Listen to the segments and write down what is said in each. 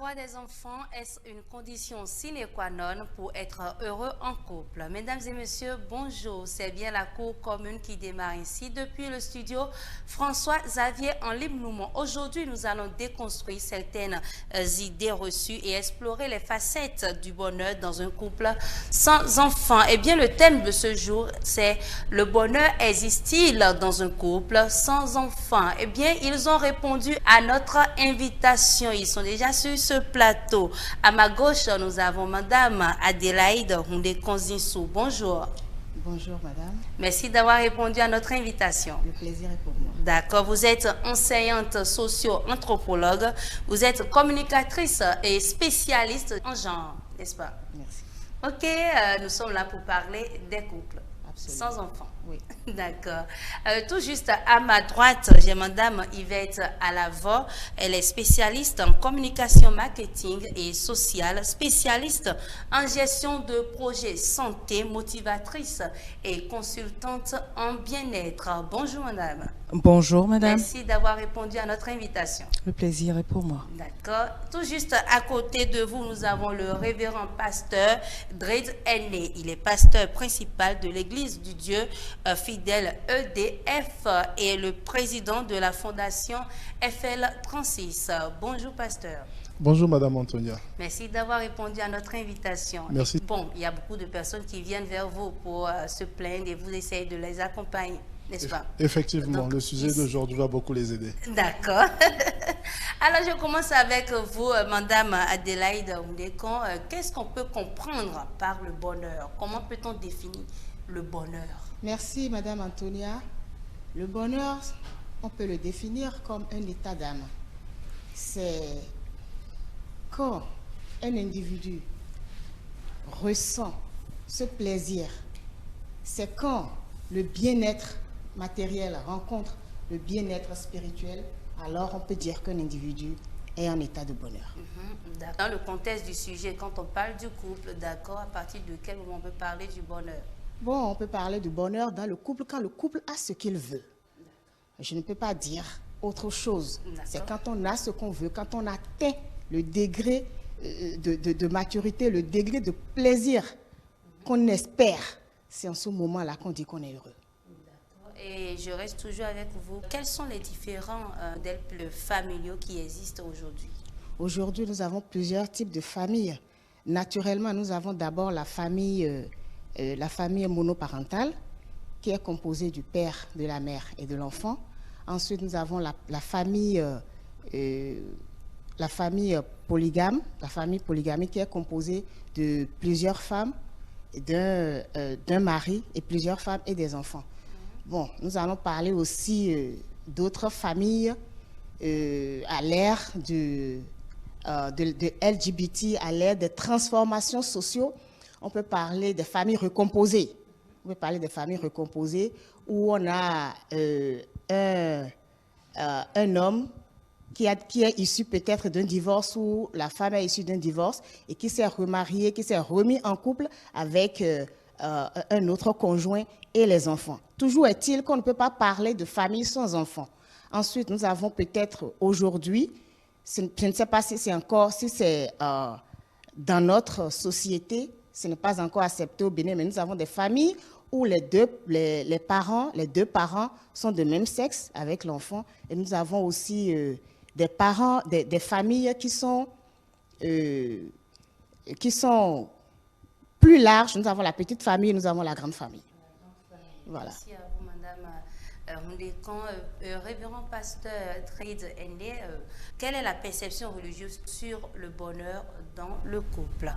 Avoir des enfants est une condition sine qua non pour être heureux en couple. Mesdames et messieurs, bonjour. C'est bien la cour commune qui démarre ici depuis le studio François-Xavier en Limnoumont. Aujourd'hui, nous allons déconstruire certaines idées reçues et explorer les facettes du bonheur dans un couple sans enfants. Eh bien, le thème de ce jour, c'est le bonheur existe-t-il dans un couple sans enfants? Eh bien, ils ont répondu à notre invitation. Ils sont déjà sur ce plateau. À ma gauche, nous avons Madame Adélaïde Houndé-Konzinsou. Bonjour. Bonjour Madame. Merci d'avoir répondu à notre invitation. Le plaisir est pour moi. D'accord. Vous êtes enseignante socio-anthropologue. Vous êtes communicatrice et spécialiste en genre, n'est-ce pas? Merci. Ok, nous sommes là pour parler des couples. Absolument. Sans enfants. Oui. D'accord. Tout juste à ma droite, j'ai Madame Yvette Alavo. Elle est spécialiste en communication marketing et sociale, spécialiste en gestion de projets santé, motivatrice et consultante en bien-être. Bonjour Madame. Bonjour Madame. Merci d'avoir répondu à notre invitation. Le plaisir est pour moi. D'accord. Tout juste à côté de vous, nous avons le révérend pasteur Dred Henné. Il est pasteur principal de l'Église du Dieu fidèle EDF et le président de la fondation FL36. Bonjour pasteur. Bonjour Madame Antonia. Merci d'avoir répondu à notre invitation. Merci. Bon, il y a beaucoup de personnes qui viennent vers vous pour se plaindre et vous essayez de les accompagner. N'est-ce pas? Effectivement, Donc, le sujet d'aujourd'hui va beaucoup les aider. D'accord. Alors, je commence avec vous, Madame Adélaïde Houndékon. Qu'est-ce qu'on peut comprendre par le bonheur? Comment peut-on définir le bonheur? Merci Madame Antonia. Le bonheur, on peut le définir comme un état d'âme. C'est quand un individu ressent ce plaisir. C'est quand le bien-être matériel rencontre le bien-être spirituel, alors on peut dire qu'un individu est en état de bonheur. Dans le contexte du sujet, quand on parle du couple, d'accord, à partir de quel moment on peut parler du bonheur? Bon, on peut parler du bonheur dans le couple quand le couple a ce qu'il veut. Je ne peux pas dire autre chose. C'est quand on a ce qu'on veut, quand on atteint le degré de maturité, le degré de plaisir qu'on espère. C'est en ce moment-là qu'on dit qu'on est heureux. Et je reste toujours avec vous. Quels sont les différents modèles familiaux qui existent aujourd'hui? Aujourd'hui, nous avons plusieurs types de familles. Naturellement, nous avons d'abord la famille monoparentale, qui est composée du père, de la mère et de l'enfant. Ensuite, nous avons la famille polygame, la famille polygamique qui est composée de plusieurs femmes, d'un mari et plusieurs femmes et des enfants. Bon, nous allons parler aussi d'autres familles à l'ère de LGBT, à l'ère des transformations sociales. On peut parler des familles recomposées. On peut parler des familles recomposées où on a un homme qui est issu peut-être d'un divorce ou la femme est issue d'un divorce et qui s'est remariée, qui s'est remis en couple avec un autre conjoint et les enfants. Toujours est-il qu'on ne peut pas parler de famille sans enfants. Ensuite, nous avons peut-être aujourd'hui, je ne sais pas si c'est encore, dans notre société, ce n'est pas encore accepté au Bénin, mais nous avons des familles où les deux parents sont de même sexe avec l'enfant. Et nous avons aussi des familles qui sont plus larges. Nous avons la petite famille, nous avons la grande famille. Voilà. Merci à vous, Madame Houndékon. Révérend pasteur Dred Henné, quelle est la perception religieuse sur le bonheur dans le couple?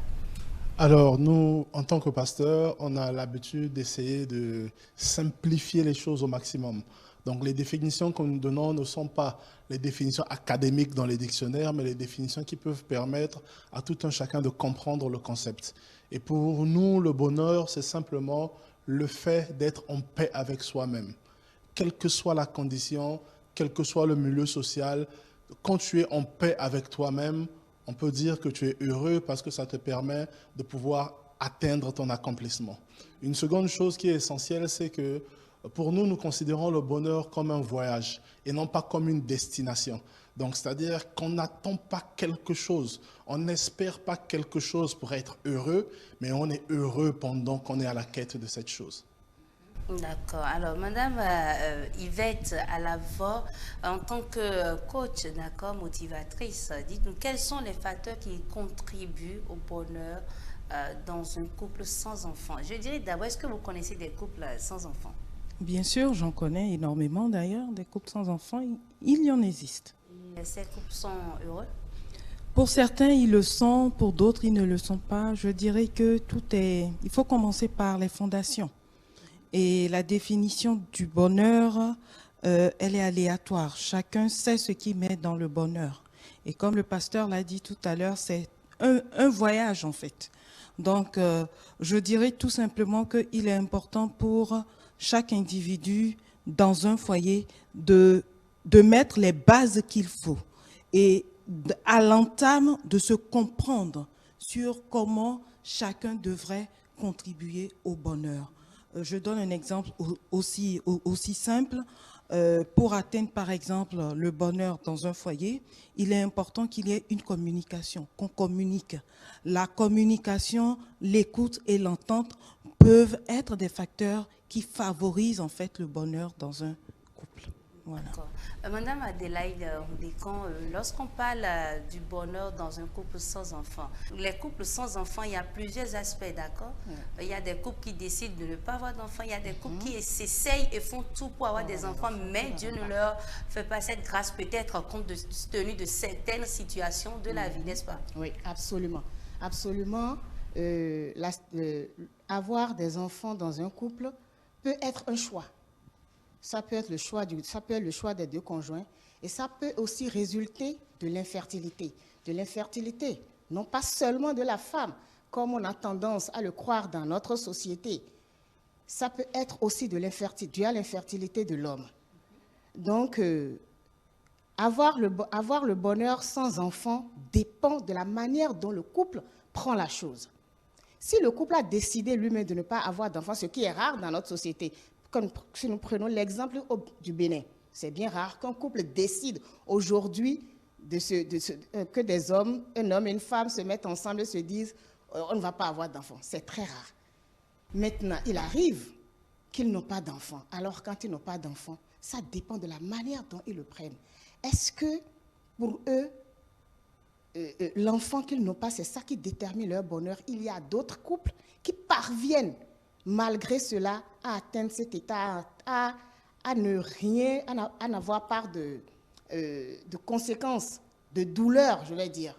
Alors, nous, en tant que pasteurs, on a l'habitude d'essayer de simplifier les choses au maximum. Donc, les définitions que nous donnons ne sont pas les définitions académiques dans les dictionnaires, mais les définitions qui peuvent permettre à tout un chacun de comprendre le concept. Et pour nous, le bonheur, c'est simplement le fait d'être en paix avec soi-même. Quelle que soit la condition, quel que soit le milieu social, quand tu es en paix avec toi-même, on peut dire que tu es heureux parce que ça te permet de pouvoir atteindre ton accomplissement. Une seconde chose qui est essentielle, c'est que pour nous, nous considérons le bonheur comme un voyage et non pas comme une destination. Donc, c'est-à-dire qu'on n'attend pas quelque chose, on n'espère pas quelque chose pour être heureux, mais on est heureux pendant qu'on est à la quête de cette chose. D'accord. Alors, Madame Yvette Alavo, en tant que coach, d'accord, motivatrice, dites-nous quels sont les facteurs qui contribuent au bonheur dans un couple sans enfants. Je dirais d'abord, est-ce que vous connaissez des couples sans enfants? Bien sûr, j'en connais énormément d'ailleurs, des couples sans enfants, il y en existe. Et ces couples sont heureux? Pour certains, ils le sont, pour d'autres, ils ne le sont pas. Je dirais que il faut commencer par les fondations. Et la définition du bonheur, elle est aléatoire. Chacun sait ce qu'il met dans le bonheur. Et comme le pasteur l'a dit tout à l'heure, c'est un voyage en fait. Donc, je dirais tout simplement qu'il est important pour chaque individu dans un foyer de mettre les bases qu'il faut et à l'entame de se comprendre sur comment chacun devrait contribuer au bonheur. Je donne un exemple aussi simple. Pour atteindre, par exemple, le bonheur dans un foyer, il est important qu'il y ait une communication, qu'on communique. La communication, l'écoute et l'entente peuvent être des facteurs qui favorisent en fait le bonheur dans un couple. Voilà. Madame Adélaïde Ndékan, lorsqu'on parle du bonheur dans un couple sans enfants, les couples sans enfants, il y a plusieurs aspects, d'accord? Il y a des couples qui décident de ne pas avoir d'enfants, il y a des couples qui s'essayent et font tout pour avoir des enfants, mais Dieu ne leur fait pas cette grâce, peut-être compte tenu de certaines situations de la vie, n'est-ce pas? Oui, absolument. Absolument. Avoir des enfants dans un couple peut être un choix. Ça peut être le choix des deux conjoints et ça peut aussi résulter de l'infertilité. De l'infertilité, non pas seulement de la femme, comme on a tendance à le croire dans notre société. Ça peut être aussi dû à l'infertilité de l'homme. Donc, avoir le bonheur sans enfant dépend de la manière dont le couple prend la chose. Si le couple a décidé lui-même de ne pas avoir d'enfants, ce qui est rare dans notre société, comme si nous prenons l'exemple du Bénin, c'est bien rare qu'un couple décide aujourd'hui que des hommes, un homme et une femme se mettent ensemble et se disent on ne va pas avoir d'enfants. C'est très rare. Maintenant, il arrive qu'ils n'ont pas d'enfants. Alors, quand ils n'ont pas d'enfants, ça dépend de la manière dont ils le prennent. Est-ce que pour eux, l'enfant qu'ils n'ont pas, c'est ça qui détermine leur bonheur? Il y a d'autres couples qui parviennent malgré cela, à atteindre cet état, à n'avoir pas de conséquences, de douleurs, je vais dire.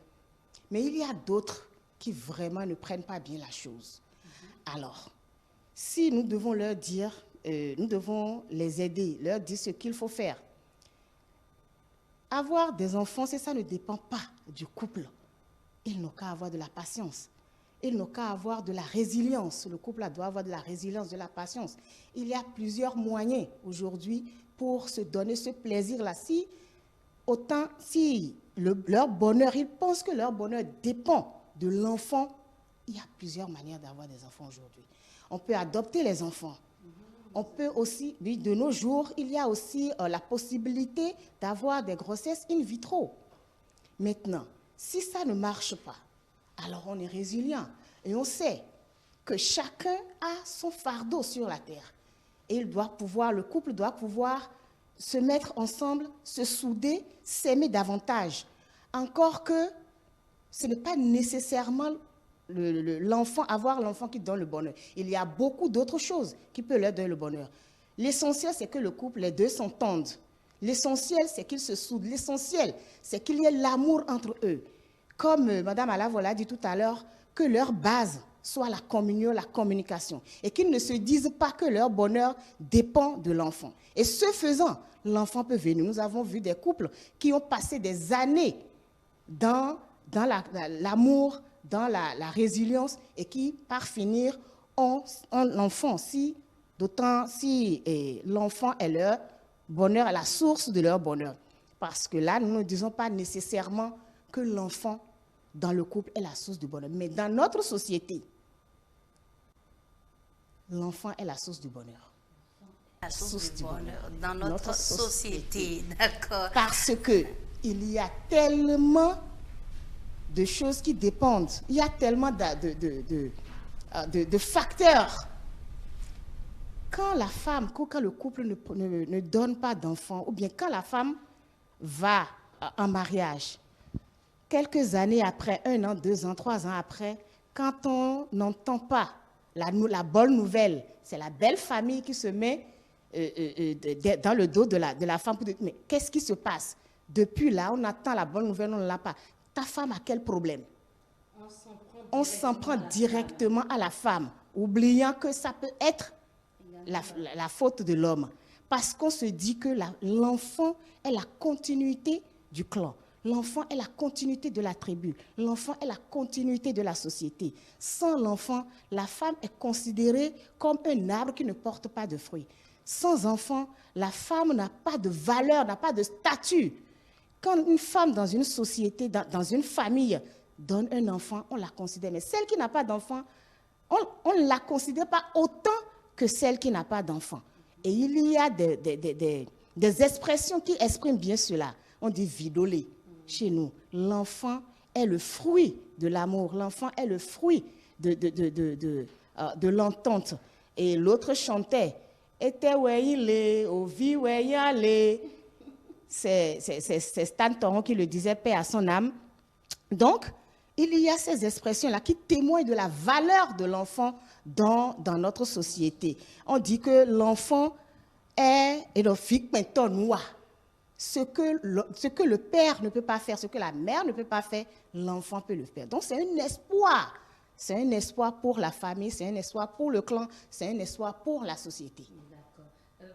Mais il y a d'autres qui vraiment ne prennent pas bien la chose. Alors, si nous devons leur dire, nous devons les aider, leur dire ce qu'il faut faire. Avoir des enfants, ça ne dépend pas du couple. Ils n'ont qu'à avoir de la patience. Ils n'ont qu'à avoir de la résilience. Le couple doit avoir de la résilience, de la patience. Il y a plusieurs moyens aujourd'hui pour se donner ce plaisir-là. Leur bonheur, ils pensent que leur bonheur dépend de l'enfant, il y a plusieurs manières d'avoir des enfants aujourd'hui. On peut adopter les enfants. On peut aussi, de nos jours, il y a aussi la possibilité d'avoir des grossesses in vitro. Maintenant, si ça ne marche pas, alors on est résilient et on sait que chacun a son fardeau sur la terre. Et le couple doit pouvoir se mettre ensemble, se souder, s'aimer davantage. Encore que ce n'est pas nécessairement avoir l'enfant qui donne le bonheur. Il y a beaucoup d'autres choses qui peuvent leur donner le bonheur. L'essentiel, c'est que le couple, les deux s'entendent. L'essentiel, c'est qu'ils se soudent. L'essentiel, c'est qu'il y ait l'amour entre eux. Comme Mme Alavo l'a dit tout à l'heure, que leur base soit la communion, la communication. Et qu'ils ne se disent pas que leur bonheur dépend de l'enfant. Et ce faisant, l'enfant peut venir. Nous avons vu des couples qui ont passé des années dans l'amour, dans la résilience, et qui, par finir, ont l'enfant. D'autant si l'enfant est leur bonheur, est la source de leur bonheur. Parce que là, nous ne disons pas nécessairement que l'enfant dans le couple est la source du bonheur. Mais dans notre société, l'enfant est la source du bonheur. La source du bonheur dans notre société, d'accord. Parce que il y a tellement de choses qui dépendent. Il y a tellement de facteurs. Quand la femme, quand le couple ne donne pas d'enfants, ou bien quand la femme va en mariage, quelques années après, 1 an, 2 ans, 3 ans après, quand on n'entend pas la bonne nouvelle, c'est la belle famille qui se met dans le dos de la femme pour dire, mais qu'est-ce qui se passe? Depuis là, on attend la bonne nouvelle, on ne l'a pas. Ta femme a quel problème? On s'en prend directement à la femme, oubliant que ça peut être la faute de l'homme. Parce qu'on se dit que l'enfant est la continuité du clan. L'enfant est la continuité de la tribu. L'enfant est la continuité de la société. Sans l'enfant, la femme est considérée comme un arbre qui ne porte pas de fruits. Sans enfant, la femme n'a pas de valeur, n'a pas de statut. Quand une femme dans une société, dans une famille, donne un enfant, on la considère. Mais celle qui n'a pas d'enfant, on ne la considère pas autant que celle qui n'a pas d'enfant. Et il y a des expressions qui expriment bien cela. On dit vidoler chez nous. L'enfant est le fruit de l'amour. L'enfant est le fruit de l'entente. Et l'autre chantait, était où il est, au vie où il est. C'est Stan Toron qui le disait, paix à son âme. Donc, il y a ces expressions-là qui témoignent de la valeur de l'enfant dans notre société. On dit que l'enfant est ce que le père ne peut pas faire, ce que la mère ne peut pas faire, l'enfant peut le faire. Donc, c'est un espoir. C'est un espoir pour la famille, c'est un espoir pour le clan, c'est un espoir pour la société.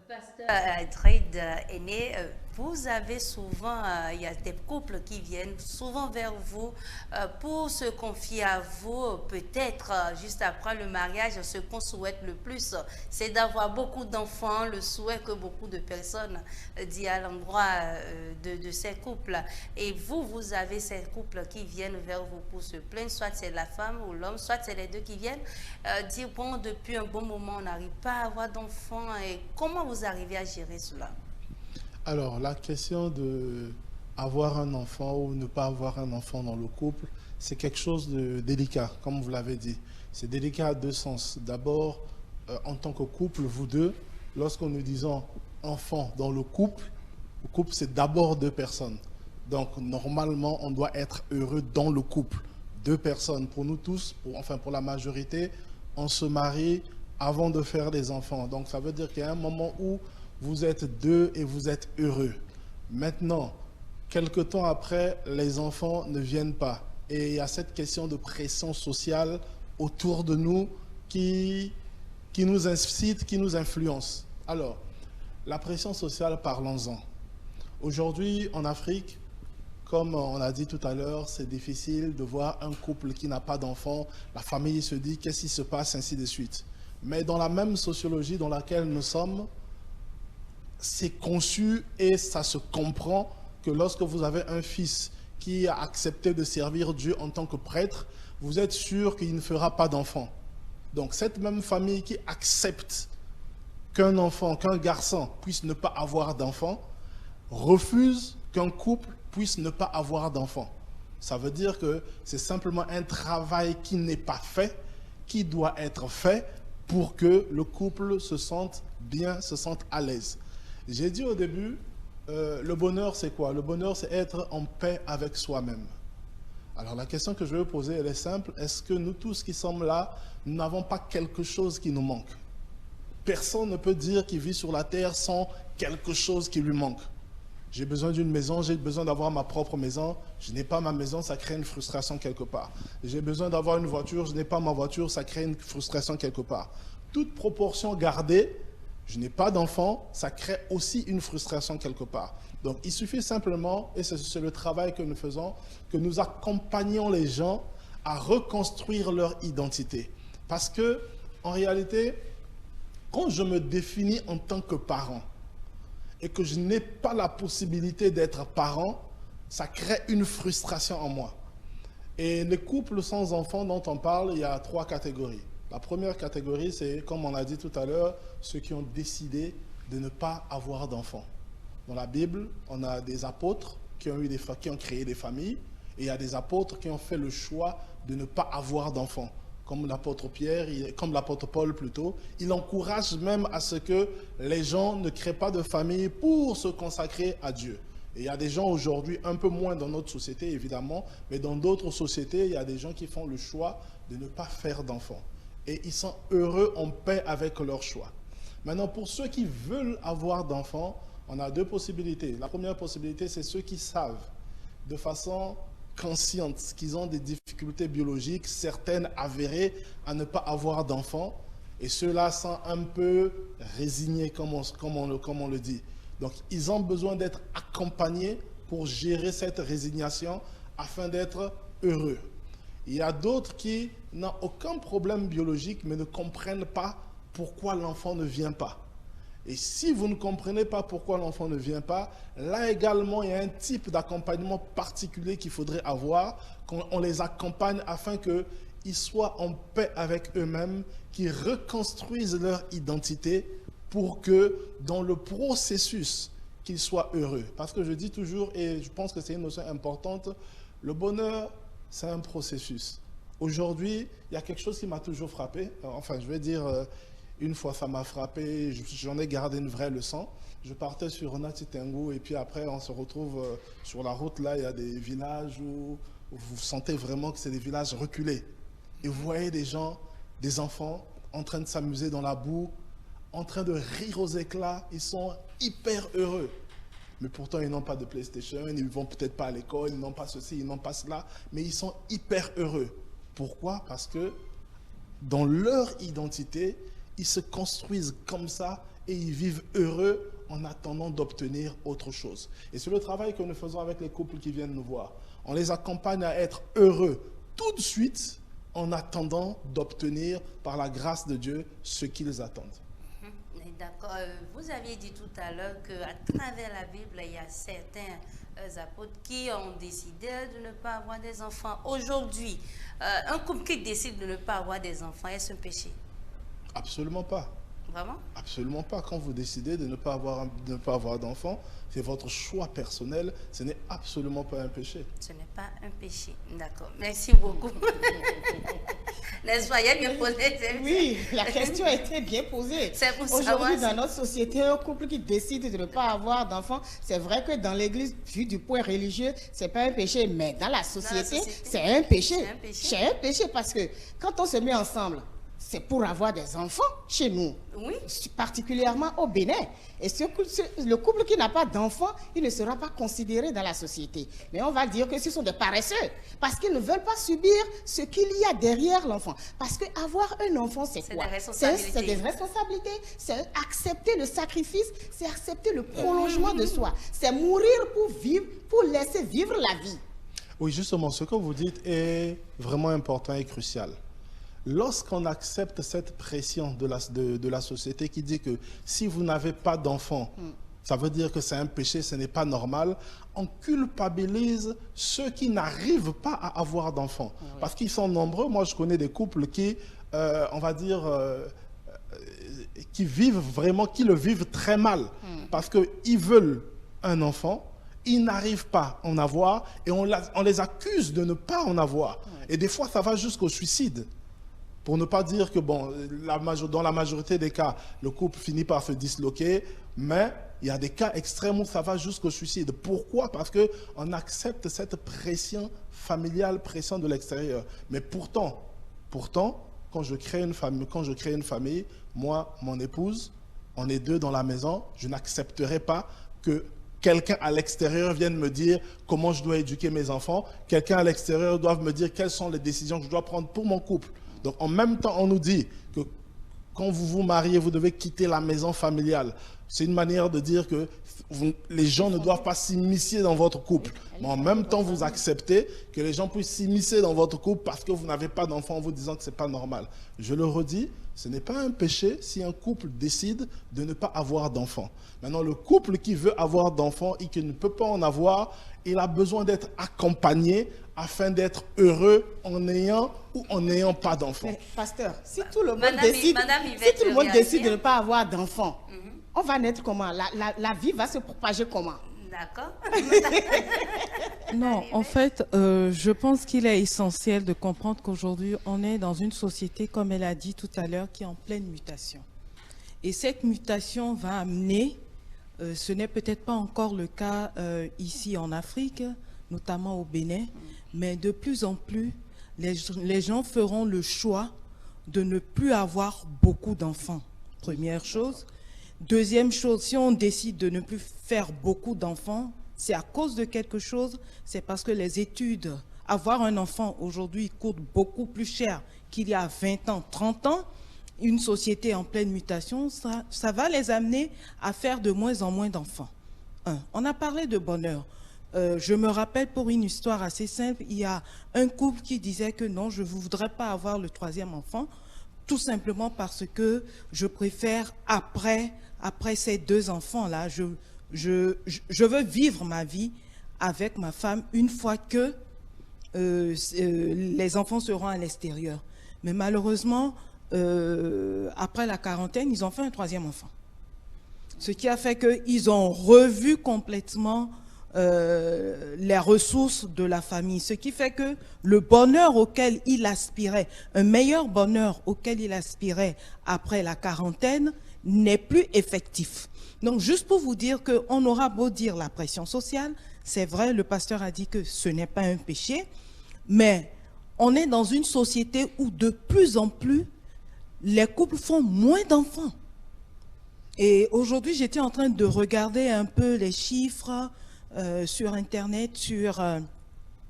Pasteur Trade Aîné, vous avez souvent, il y a des couples qui viennent souvent vers vous pour se confier à vous. Peut-être juste après le mariage, ce qu'on souhaite le plus, c'est d'avoir beaucoup d'enfants, le souhait que beaucoup de personnes disent à l'endroit de ces couples. Et vous avez ces couples qui viennent vers vous pour se plaindre, soit c'est la femme ou l'homme, soit c'est les deux qui viennent dire, bon, depuis un bon moment, on n'arrive pas à avoir d'enfants. Et comment vous arrivez à gérer cela? Alors, la question de avoir un enfant ou ne pas avoir un enfant dans le couple, c'est quelque chose de délicat, comme vous l'avez dit. C'est délicat à deux sens. D'abord, en tant que couple, vous deux, lorsque nous disons enfant dans le couple c'est d'abord deux personnes. Donc, normalement, on doit être heureux dans le couple. Deux personnes. Pour nous tous, pour la majorité, on se marie avant de faire des enfants. Donc, ça veut dire qu'il y a un moment où vous êtes deux et vous êtes heureux. Maintenant, quelque temps après, les enfants ne viennent pas. Et il y a cette question de pression sociale autour de nous qui nous incite, qui nous influence. Alors, la pression sociale, parlons-en. Aujourd'hui, en Afrique, comme on a dit tout à l'heure, c'est difficile de voir un couple qui n'a pas d'enfants. La famille se dit, qu'est-ce qui se passe, ainsi de suite. Mais dans la même sociologie dans laquelle nous sommes, c'est conçu et ça se comprend que lorsque vous avez un fils qui a accepté de servir Dieu en tant que prêtre, vous êtes sûr qu'il ne fera pas d'enfant. Donc cette même famille qui accepte qu'un enfant, qu'un garçon puisse ne pas avoir d'enfant, refuse qu'un couple puisse ne pas avoir d'enfant. Ça veut dire que c'est simplement un travail qui n'est pas fait, qui doit être fait pour que le couple se sente bien, se sente à l'aise. J'ai dit au début, le bonheur c'est quoi? Le bonheur c'est être en paix avec soi-même. Alors la question que je vais vous poser, elle est simple. Est-ce que nous tous qui sommes là, nous n'avons pas quelque chose qui nous manque? Personne ne peut dire qu'il vit sur la terre sans quelque chose qui lui manque. J'ai besoin d'une maison, j'ai besoin d'avoir ma propre maison. Je n'ai pas ma maison, ça crée une frustration quelque part. J'ai besoin d'avoir une voiture, je n'ai pas ma voiture, ça crée une frustration quelque part. Toute proportion gardée, je n'ai pas d'enfant, ça crée aussi une frustration quelque part. Donc il suffit simplement, et c'est le travail que nous faisons, que nous accompagnions les gens à reconstruire leur identité. Parce que, en réalité, quand je me définis en tant que parent, et que je n'ai pas la possibilité d'être parent, ça crée une frustration en moi. Et les couples sans enfants dont on parle, il y a 3 catégories. La première catégorie, c'est, comme on a dit tout à l'heure, ceux qui ont décidé de ne pas avoir d'enfants. Dans la Bible, on a des apôtres qui ont créé des familles, et il y a des apôtres qui ont fait le choix de ne pas avoir d'enfants. Comme l'apôtre Pierre, comme l'apôtre Paul plutôt, il encourage même à ce que les gens ne créent pas de famille pour se consacrer à Dieu. Et il y a des gens aujourd'hui, un peu moins dans notre société évidemment, mais dans d'autres sociétés, il y a des gens qui font le choix de ne pas faire d'enfants. Et ils sont heureux, en paix avec leur choix. Maintenant, pour ceux qui veulent avoir d'enfants, on a deux possibilités. La première possibilité, c'est ceux qui savent de façon consciente qu'ils ont des difficultés biologiques, certaines avérées, à ne pas avoir d'enfants. Et ceux-là sont un peu résignés, comme on le dit. Donc, ils ont besoin d'être accompagnés pour gérer cette résignation afin d'être heureux. Il y a d'autres qui n'ont aucun problème biologique, mais ne comprennent pas pourquoi l'enfant ne vient pas. Et si vous ne comprenez pas pourquoi l'enfant ne vient pas, là également, il y a un type d'accompagnement particulier qu'il faudrait avoir, qu'on les accompagne afin qu'ils soient en paix avec eux-mêmes, qu'ils reconstruisent leur identité pour que dans le processus, qu'ils soient heureux. Parce que je dis toujours, et je pense que c'est une notion importante, le bonheur, c'est un processus. Aujourd'hui, il y a quelque chose qui m'a toujours frappé, enfin je vais dire... Une fois, ça m'a frappé, j'en ai gardé une vraie leçon. Je partais sur Onatitengo et puis après, on se retrouve sur la route. Là, il y a des villages où vous sentez vraiment que c'est des villages reculés. Et vous voyez des gens, des enfants, en train de s'amuser dans la boue, en train de rire aux éclats. Ils sont hyper heureux. Mais pourtant, ils n'ont pas de PlayStation, ils ne vont peut-être pas à l'école, ils n'ont pas ceci, ils n'ont pas cela. Mais ils sont hyper heureux. Pourquoi? Parce que dans leur identité, ils se construisent comme ça et ils vivent heureux en attendant d'obtenir autre chose. Et c'est le travail que nous faisons avec les couples qui viennent nous voir. On les accompagne à être heureux tout de suite en attendant d'obtenir par la grâce de Dieu ce qu'ils attendent. D'accord. Vous aviez dit tout à l'heure qu'à travers la Bible, il y a certains apôtres qui ont décidé de ne pas avoir des enfants. Aujourd'hui, un couple qui décide de ne pas avoir des enfants, est-ce un péché? Absolument pas. Vraiment? Absolument pas. Quand vous décidez de ne pas avoir d'enfants, c'est votre choix personnel. Ce n'est absolument pas un péché. Ce n'est pas un péché. D'accord. Merci beaucoup. N'est-ce pas? Il y a bien posé. Oui, la question a été bien posée. Aujourd'hui, dans notre société, un couple qui décide de ne pas avoir d'enfants, c'est vrai que dans l'église, vu du point religieux, ce n'est pas un péché, mais dans la société, c'est un péché. C'est un péché parce que quand on se met ensemble, c'est pour avoir des enfants chez nous, oui, particulièrement au Bénin. Et le couple qui n'a pas d'enfants, il ne sera pas considéré dans la société. Mais on va dire que ce sont des paresseux, parce qu'ils ne veulent pas subir ce qu'il y a derrière l'enfant. Parce qu'avoir un enfant, c'est quoi? C'est des responsabilités, c'est accepter le sacrifice, c'est accepter le prolongement de soi. C'est mourir pour vivre, pour laisser vivre la vie. Oui, justement, ce que vous dites est vraiment important et crucial. Lorsqu'on accepte cette pression de la société qui dit que si vous n'avez pas d'enfants, ça veut dire que c'est un péché, ce n'est pas normal, on culpabilise ceux qui n'arrivent pas à avoir d'enfants. Oui. Parce qu'ils sont nombreux. Moi, je connais des couples qui, on va dire, qui le vivent très mal. Parce qu'ils veulent un enfant, ils n'arrivent pas à en avoir et on les accuse de ne pas en avoir. Oui. Et des fois, ça va jusqu'au suicide. Pour ne pas dire que, bon, dans la majorité des cas, le couple finit par se disloquer, mais il y a des cas extrêmes où ça va jusqu'au suicide. Pourquoi? Parce qu'on accepte cette pression familiale, pression de l'extérieur. Mais pourtant, quand je crée une famille, moi, mon épouse, on est deux dans la maison, je n'accepterai pas que quelqu'un à l'extérieur vienne me dire comment je dois éduquer mes enfants, quelqu'un à l'extérieur doit me dire quelles sont les décisions que je dois prendre pour mon couple. Donc, en même temps, on nous dit que quand vous vous mariez, vous devez quitter la maison familiale. C'est une manière de dire que les gens ne doivent pas s'immiscer dans votre couple. Mais en même temps, vous acceptez que les gens puissent s'immiscer dans votre couple parce que vous n'avez pas d'enfant en vous disant que ce n'est pas normal. Je le redis, ce n'est pas un péché si un couple décide de ne pas avoir d'enfant. Maintenant, le couple qui veut avoir d'enfants et qui ne peut pas en avoir, il a besoin d'être accompagné afin d'être heureux en ayant ou en n'ayant pas d'enfants. Pasteur, si tout le monde décide de ne pas avoir d'enfants, on va naître comment? La vie va se propager comment? D'accord. Non, en fait, je pense qu'il est essentiel de comprendre qu'aujourd'hui, on est dans une société, comme elle a dit tout à l'heure, qui est en pleine mutation. Et cette mutation va amener, ce n'est peut-être pas encore le cas ici en Afrique, notamment au Bénin, mais de plus en plus, les gens feront le choix de ne plus avoir beaucoup d'enfants. Première chose. Deuxième chose, si on décide de ne plus faire beaucoup d'enfants, c'est à cause de quelque chose, c'est parce que les études, avoir un enfant aujourd'hui coûte beaucoup plus cher qu'il y a 20 ans, 30 ans. Une société en pleine mutation, ça va les amener à faire de moins en moins d'enfants. On a parlé de bonheur. Je me rappelle pour une histoire assez simple, il y a un couple qui disait que non, je ne voudrais pas avoir le 3e enfant, tout simplement parce que je préfère, après ces 2 enfants-là, je veux vivre ma vie avec ma femme une fois que les enfants seront à l'extérieur. Mais malheureusement, après la quarantaine, ils ont fait un 3e enfant. Ce qui a fait qu'ils ont revu complètement les ressources de la famille. Ce qui fait que le bonheur auquel il aspirait, un meilleur bonheur auquel il aspirait après la quarantaine, n'est plus effectif. Donc, juste pour vous dire qu'on aura beau dire la pression sociale, c'est vrai, le pasteur a dit que ce n'est pas un péché, mais on est dans une société où de plus en plus, les couples font moins d'enfants. Et aujourd'hui, j'étais en train de regarder un peu les chiffres sur Internet, sur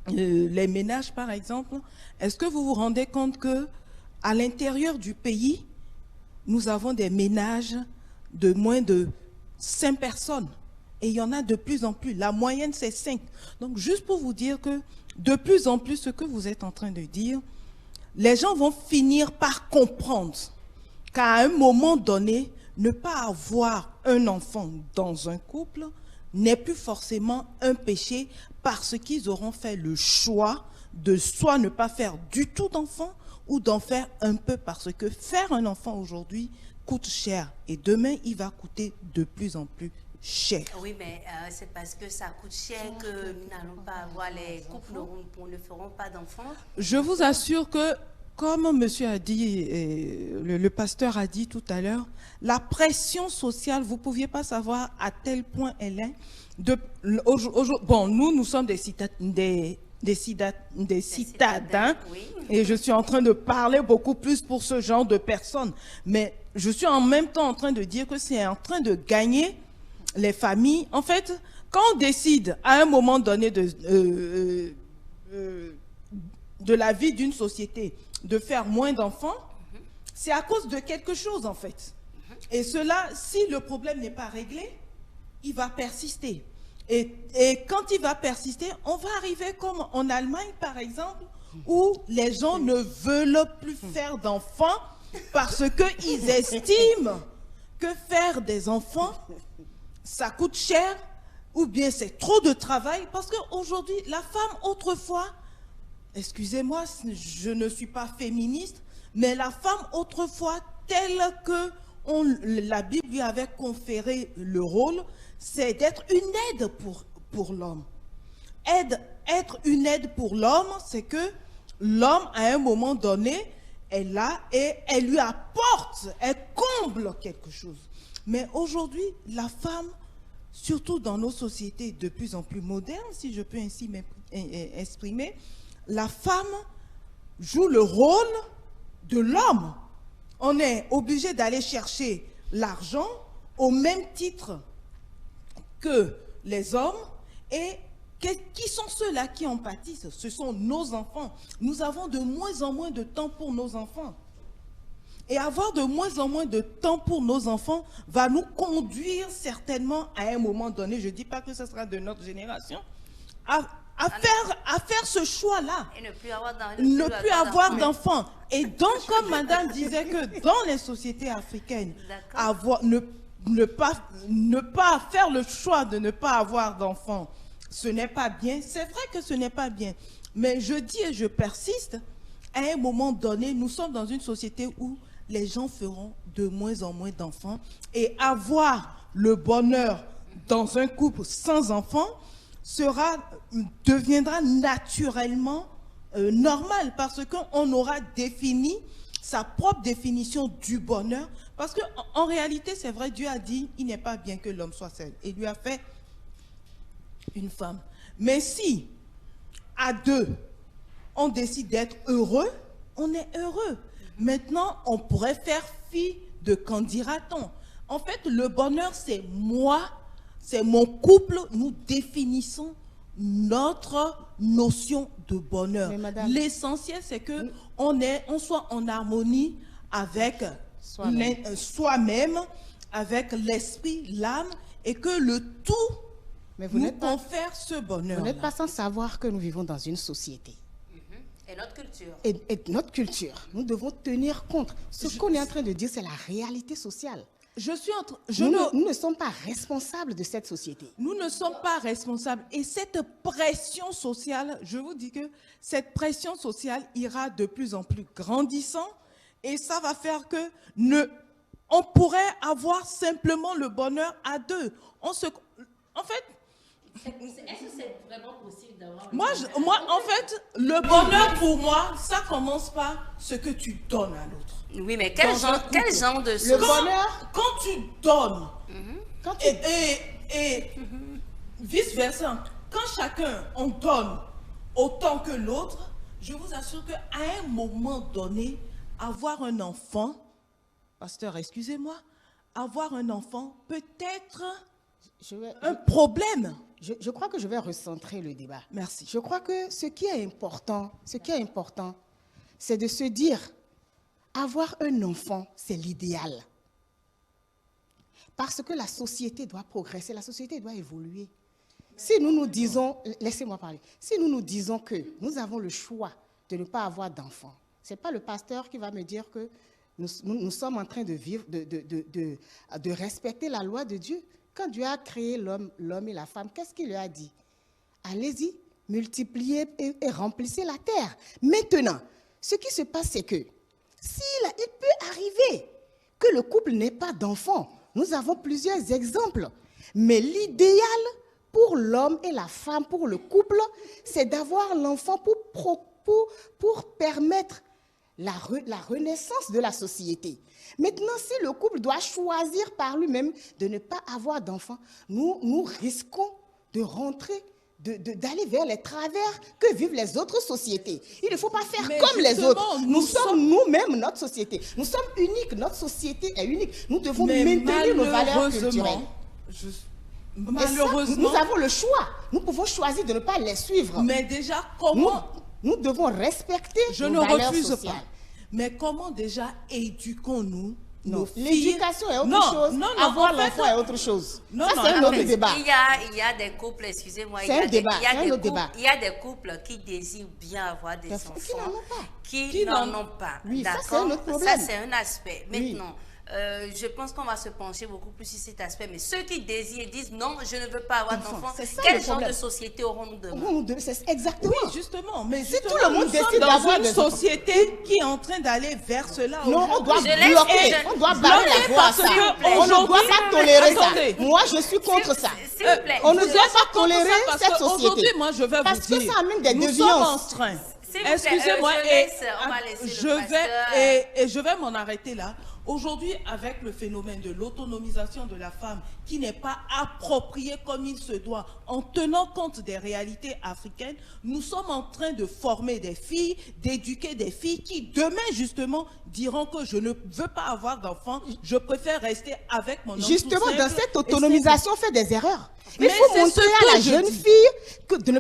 les ménages, par exemple. Est-ce que vous vous rendez compte qu'à l'intérieur du pays, nous avons des ménages de moins de 5 personnes. Et il y en a de plus en plus. La moyenne, c'est 5. Donc, juste pour vous dire que de plus en plus, ce que vous êtes en train de dire, les gens vont finir par comprendre qu'à un moment donné, ne pas avoir un enfant dans un couple n'est plus forcément un péché parce qu'ils auront fait le choix de soit ne pas faire du tout d'enfant ou d'en faire un peu parce que faire un enfant aujourd'hui coûte cher et demain, il va coûter de plus en plus cher. Oui, mais c'est parce que ça coûte cher que nous n'allons pas avoir, les couples ne feront pas d'enfants. Je vous assure que, comme monsieur a dit, le pasteur a dit tout à l'heure, la pression sociale, vous ne pouviez pas savoir à tel point elle est. Bon, nous sommes des citadins, oui. Et je suis en train de parler beaucoup plus pour ce genre de personnes. Mais je suis en même temps en train de dire que c'est en train de gagner les familles. En fait, quand on décide à un moment donné de la vie d'une société de faire moins d'enfants, c'est à cause de quelque chose en fait. Et cela, si le problème n'est pas réglé, il va persister. Et quand il va persister, on va arriver comme en Allemagne par exemple, où les gens ne veulent plus faire d'enfants parce qu'ils estiment que faire des enfants, ça coûte cher ou bien c'est trop de travail. Parce qu'aujourd'hui, la femme autrefois, excusez-moi, je ne suis pas féministe, mais la femme autrefois, telle que la Bible lui avait conféré le rôle, c'est d'être une aide pour l'homme. Être une aide pour l'homme, c'est que l'homme, à un moment donné, est là et elle lui apporte, elle comble quelque chose. Mais aujourd'hui, la femme, surtout dans nos sociétés de plus en plus modernes, si je peux ainsi m'exprimer, la femme joue le rôle de l'homme. On est obligé d'aller chercher l'argent au même titre que les hommes. Et qui sont ceux-là qui en pâtissent? Ce sont nos enfants. Nous avons de moins en moins de temps pour nos enfants. Et avoir de moins en moins de temps pour nos enfants va nous conduire certainement à un moment donné, je ne dis pas que ce sera de notre génération, à faire ce choix-là. Et ne plus avoir d'enfants. Et donc, comme madame disait que dans les sociétés africaines, ne pas faire le choix de ne pas avoir d'enfants, ce n'est pas bien. C'est vrai que ce n'est pas bien. Mais je dis et je persiste, à un moment donné, nous sommes dans une société où les gens feront de moins en moins d'enfants et avoir le bonheur dans un couple sans enfant deviendra naturellement normal parce qu'on aura défini sa propre définition du bonheur. Parce qu'en réalité, c'est vrai, Dieu a dit, il n'est pas bien que l'homme soit seul. Et lui a fait une femme. Mais si, à deux, on décide d'être heureux, on est heureux. Maintenant, on pourrait faire fi de qu'en dira-t-on. En fait, le bonheur, c'est moi, c'est mon couple, nous définissons notre notion de bonheur. L'essentiel, c'est que on soit en harmonie avec soi-même, avec l'esprit, l'âme, et que le tout nous confère ce bonheur. Vous n'êtes pas sans savoir que nous vivons dans une société. Et notre culture. Et notre culture. Nous devons tenir compte. Ce qu'on est en train de dire, c'est la réalité sociale. Nous ne sommes pas responsables de cette société. Nous ne sommes pas responsables. Et cette pression sociale, je vous dis que cette pression sociale ira de plus en plus grandissant. Et ça va faire que on pourrait avoir simplement le bonheur à deux. En fait, est-ce que c'est vraiment possible d'avoir moi, en fait, le bonheur pour moi, ça commence par ce que tu donnes à l'autre. Oui, mais quel genre de le bonheur, quand tu donnes, et vice-versa, quand chacun on donne autant que l'autre, je vous assure qu'à un moment donné, avoir un enfant, pasteur, excusez-moi, avoir un enfant peut être un problème. Je crois que je vais recentrer le débat. Merci. Je crois que ce qui est important, c'est de se dire, avoir un enfant, c'est l'idéal. Parce que la société doit progresser, la société doit évoluer. Si nous nous disons, laissez-moi parler, si nous nous disons que nous avons le choix de ne pas avoir d'enfants, ce n'est pas le pasteur qui va me dire que nous sommes en train de vivre, de respecter la loi de Dieu. Quand Dieu a créé l'homme et la femme, qu'est-ce qu'il lui a dit? Allez-y, multipliez et remplissez la terre. Maintenant, ce qui se passe, c'est que il peut arriver que le couple n'ait pas d'enfants. Nous avons plusieurs exemples. Mais l'idéal pour l'homme et la femme, pour le couple, c'est d'avoir l'enfant pour permettre la renaissance de la société. Maintenant, si le couple doit choisir par lui-même de ne pas avoir d'enfants, nous risquons de rentrer, d'aller vers les travers que vivent les autres sociétés. Il ne faut pas faire comme les autres. Nous sommes nous-mêmes notre société. Nous sommes uniques. Notre société est unique. Nous devons maintenir nos valeurs culturelles. Malheureusement, nous avons le choix. Nous pouvons choisir de ne pas les suivre. Mais déjà, comment... Nous devons respecter nos valeurs sociales. Je ne refuse pas. Mais comment déjà éduquons-nous nos filles? L'éducation est autre chose. Avoir l'enfant est autre chose. Ça, c'est un autre débat. Il y a des couples, excusez-moi, il y a des couples qui désirent bien avoir des enfants, qui n'en ont pas. Oui, ça, c'est un autre problème. Ça, c'est un aspect. Maintenant, je pense qu'on va se pencher beaucoup plus sur cet aspect. Mais ceux qui désirent disent non, je ne veux pas avoir d'enfants. Quel genre de société aurons-nous demain? Exactement. Oui, justement. Mais si tout le monde décide d'avoir une société qui est en train d'aller vers cela. Non, on doit bloquer. On doit barrer la voie à ça. On ne doit pas tolérer ça. Moi, je suis contre ça. On ne doit pas tolérer cette société. Aujourd'hui, moi, je vais vous dire. Parce que ça amène des déviances. Nous sommes en train. Excusez-moi, je vais m'en arrêter là. Aujourd'hui, avec le phénomène de l'autonomisation de la femme qui n'est pas approprié comme il se doit, en tenant compte des réalités africaines, nous sommes en train de former des filles, d'éduquer des filles qui demain justement diront que je ne veux pas avoir d'enfants, je préfère rester avec mon homme. Justement, dans cette autonomisation, on fait des erreurs. Il faut montrer à la jeune fille que de ne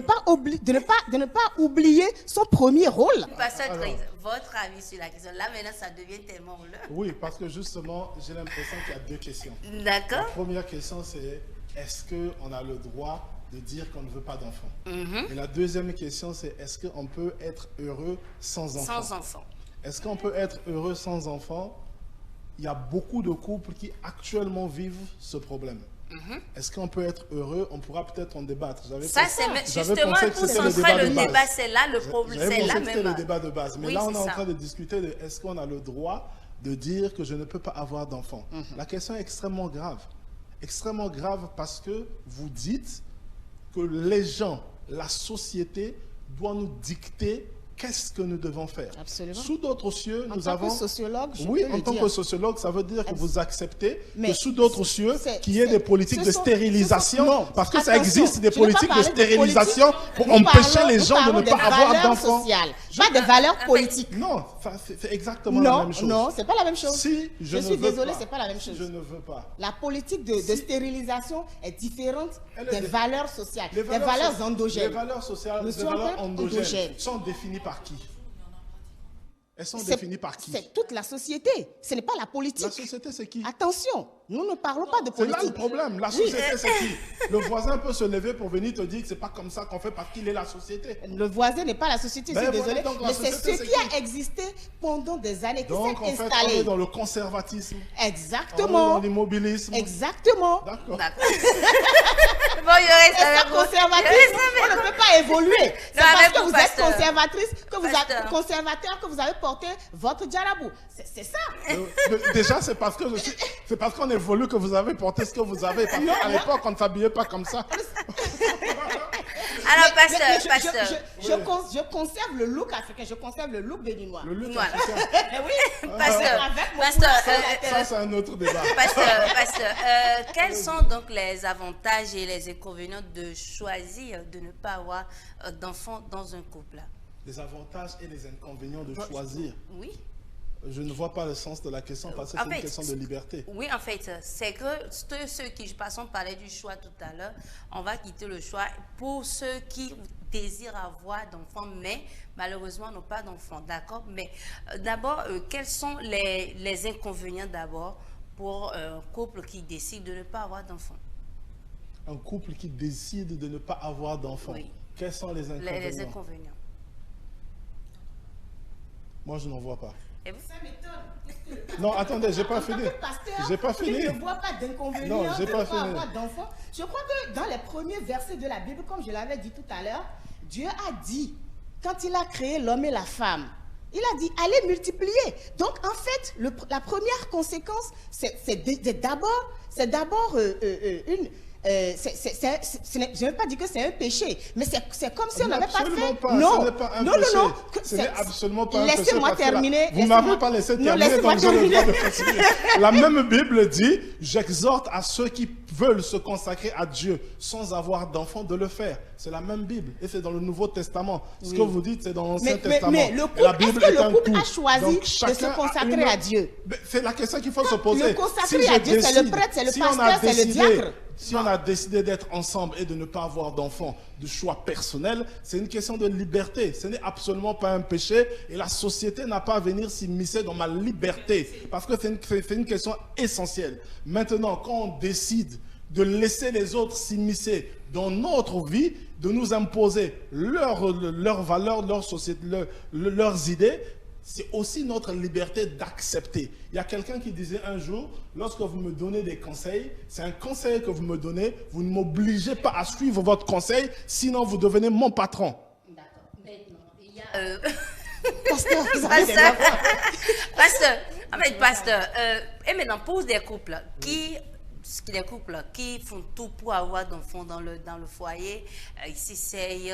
pas oublier son premier rôle. Pasteur Dries, votre avis sur la question. Là, maintenant, ça devient tellement houleux. Oui, parce que justement, j'ai l'impression qu'il y a deux questions. D'accord. La première question, c'est est-ce qu'on a le droit de dire qu'on ne veut pas d'enfants? Et la deuxième question, c'est est-ce qu'on peut être heureux sans enfants? Sans enfants. Est-ce qu'on peut être heureux sans enfants? Il y a beaucoup de couples qui actuellement vivent ce problème. Est-ce qu'on peut être heureux? On pourra peut-être en débattre. Ça, c'est justement tout central, le débat, c'est là le problème. C'est là même. C'était le débat de base. Mais là, on est en train de discuter de est-ce qu'on a le droit de dire que je ne peux pas avoir d'enfant? La question est extrêmement grave. extrêmement grave parce que vous dites que les gens, la société doit nous dicter qu'est-ce que nous devons faire. Absolument. Sous d'autres cieux, nous En avons... tant que sociologue, je Oui, peux en le tant dire. que sociologue, ça veut dire que vous acceptez Mais que sous d'autres cieux, c'est- qu'il y ait des politiques de stérilisation, non, parce que ça attention, existe des je n'ai pas politiques de parlé stérilisation politique. pour Nous empêcher parlons- les nous gens de parlons ne pas des avoir valeurs d'enfants. sociales, pas des valeurs politiques. Non, c'est exactement la Non, même chose. non, c'est pas la même chose. Si je ne suis veux désolée, pas, c'est pas la même chose. Je ne veux pas. La politique de stérilisation est différente Elle des est- valeurs sociales, Les des valeurs so- endogènes. Les valeurs sociales, Nous les sommes valeurs endogènes endogènes. sont définies par qui? Elles sont C'est- définies par qui? C'est toute la société, ce n'est pas la politique. La société, c'est qui? Attention, nous ne parlons pas de C'est là politique. le problème. La société, c'est qui? Le voisin peut se lever pour venir te dire que c'est pas comme ça qu'on fait parce qu'il est la société. Le voisin n'est pas la société, je Ben suis voilà, désolée, donc la mais c'est société, ce c'est qui qui? a existé pendant des années, qui Donc, en s'est fait, on installé. est dans le conservatisme. On est Exactement. dans l'immobilisme. Exactement. D'accord. D'accord. Bon, il reste Et avec ça, vous. conservatrice, on ne peut pas évoluer. C'est parce avec que vous, vous êtes pasteur. conservatrice, que vous Pasteur. êtes conservateur, que vous avez porté votre djarabou. C'est ça. Déjà, c'est parce que c'est parce qu'on évolue que vous avez porté ce que vous avez. Parce qu'à l'époque, on ne s'habillait pas comme ça. Alors, pasteur, Mais pasteur. je conserve le look africain, je conserve le look béninois. Le lutte Voilà. africain, Mais oui, Pasteur, avec mon pasteur, couleur sur la ça, tête. c'est un autre débat. Pasteur, quels sont donc les avantages et les inconvénients de choisir de ne pas avoir d'enfants dans un couple? Les avantages et les inconvénients de Bon, choisir. Oui. Je ne vois pas le sens de la question parce que En c'est fait, une question de liberté. Oui, en fait, c'est que ceux qui, parce qu'on parlait du choix tout à l'heure, on va quitter le choix pour ceux qui désirent avoir d'enfants, mais malheureusement n'ont pas d'enfants, d'accord? Mais d'abord, quels sont les inconvénients d'abord pour un couple qui décide de ne pas avoir d'enfants? Un couple qui décide de ne pas avoir d'enfants, Oui. quels sont les inconvénients? Les inconvénients. Moi, je n'en vois pas. Et vous? Ça m'étonne. Non, attendez, j'ai pas En tant fini. que pasteur, J'ai pas tu fini. ne vois pas d'inconvénient Non, j'ai de pas ne fini. avoir d'enfants. Je crois que dans les premiers versets de la Bible, comme je l'avais dit tout à l'heure, Dieu a dit, quand il a créé l'homme et la femme, il a dit, allez multiplier. Donc, en fait, la première conséquence, c'est d'abord une... je ne veux pas dire que c'est un péché, mais c'est comme si on n'avait pas Absolument fait. pas, Non, ce n'est pas un non, péché. non, non. Ce n'est absolument pas un péché. Laissez-moi parce que là, terminer. vous ne m'avez pas laissé Non, terminer, laissez-moi donc j'ai le droit de terminer. continuer. La même Bible dit, j'exhorte à ceux qui veulent se consacrer à Dieu sans avoir d'enfants de le faire. C'est la même Bible. Et c'est dans le Nouveau Testament. Ce que vous dites, c'est dans l'Ancien Testament. Mais le Et couple, la Bible est-ce que est un le couple tout. a choisi Donc, de chacun se a consacrer une- à Dieu? C'est la question qu'il faut se poser. Le consacrer je à Dieu, c'est le décide- prêtre, c'est le si on a pasteur, c'est le décidé- diacre. Si on a décidé d'être ensemble et de ne pas avoir d'enfants, de choix personnel, c'est une question de liberté. Ce n'est absolument pas un péché et la société n'a pas à venir s'immiscer dans ma liberté parce que c'est une question essentielle. Maintenant, quand on décide de laisser les autres s'immiscer dans notre vie, de nous imposer leurs valeurs, leur société, leurs idées, c'est aussi notre liberté d'accepter. Il y a quelqu'un qui disait un jour, lorsque vous me donnez des conseils, c'est un conseil que vous me donnez, vous ne m'obligez pas à suivre votre conseil, sinon vous devenez mon patron. D'accord. Maintenant, il y a... Pasteur, vous avez des Pasteur, enfants. pasteur, et maintenant, pour des couples qui font tout pour avoir d'enfants dans le foyer, ils s'essayent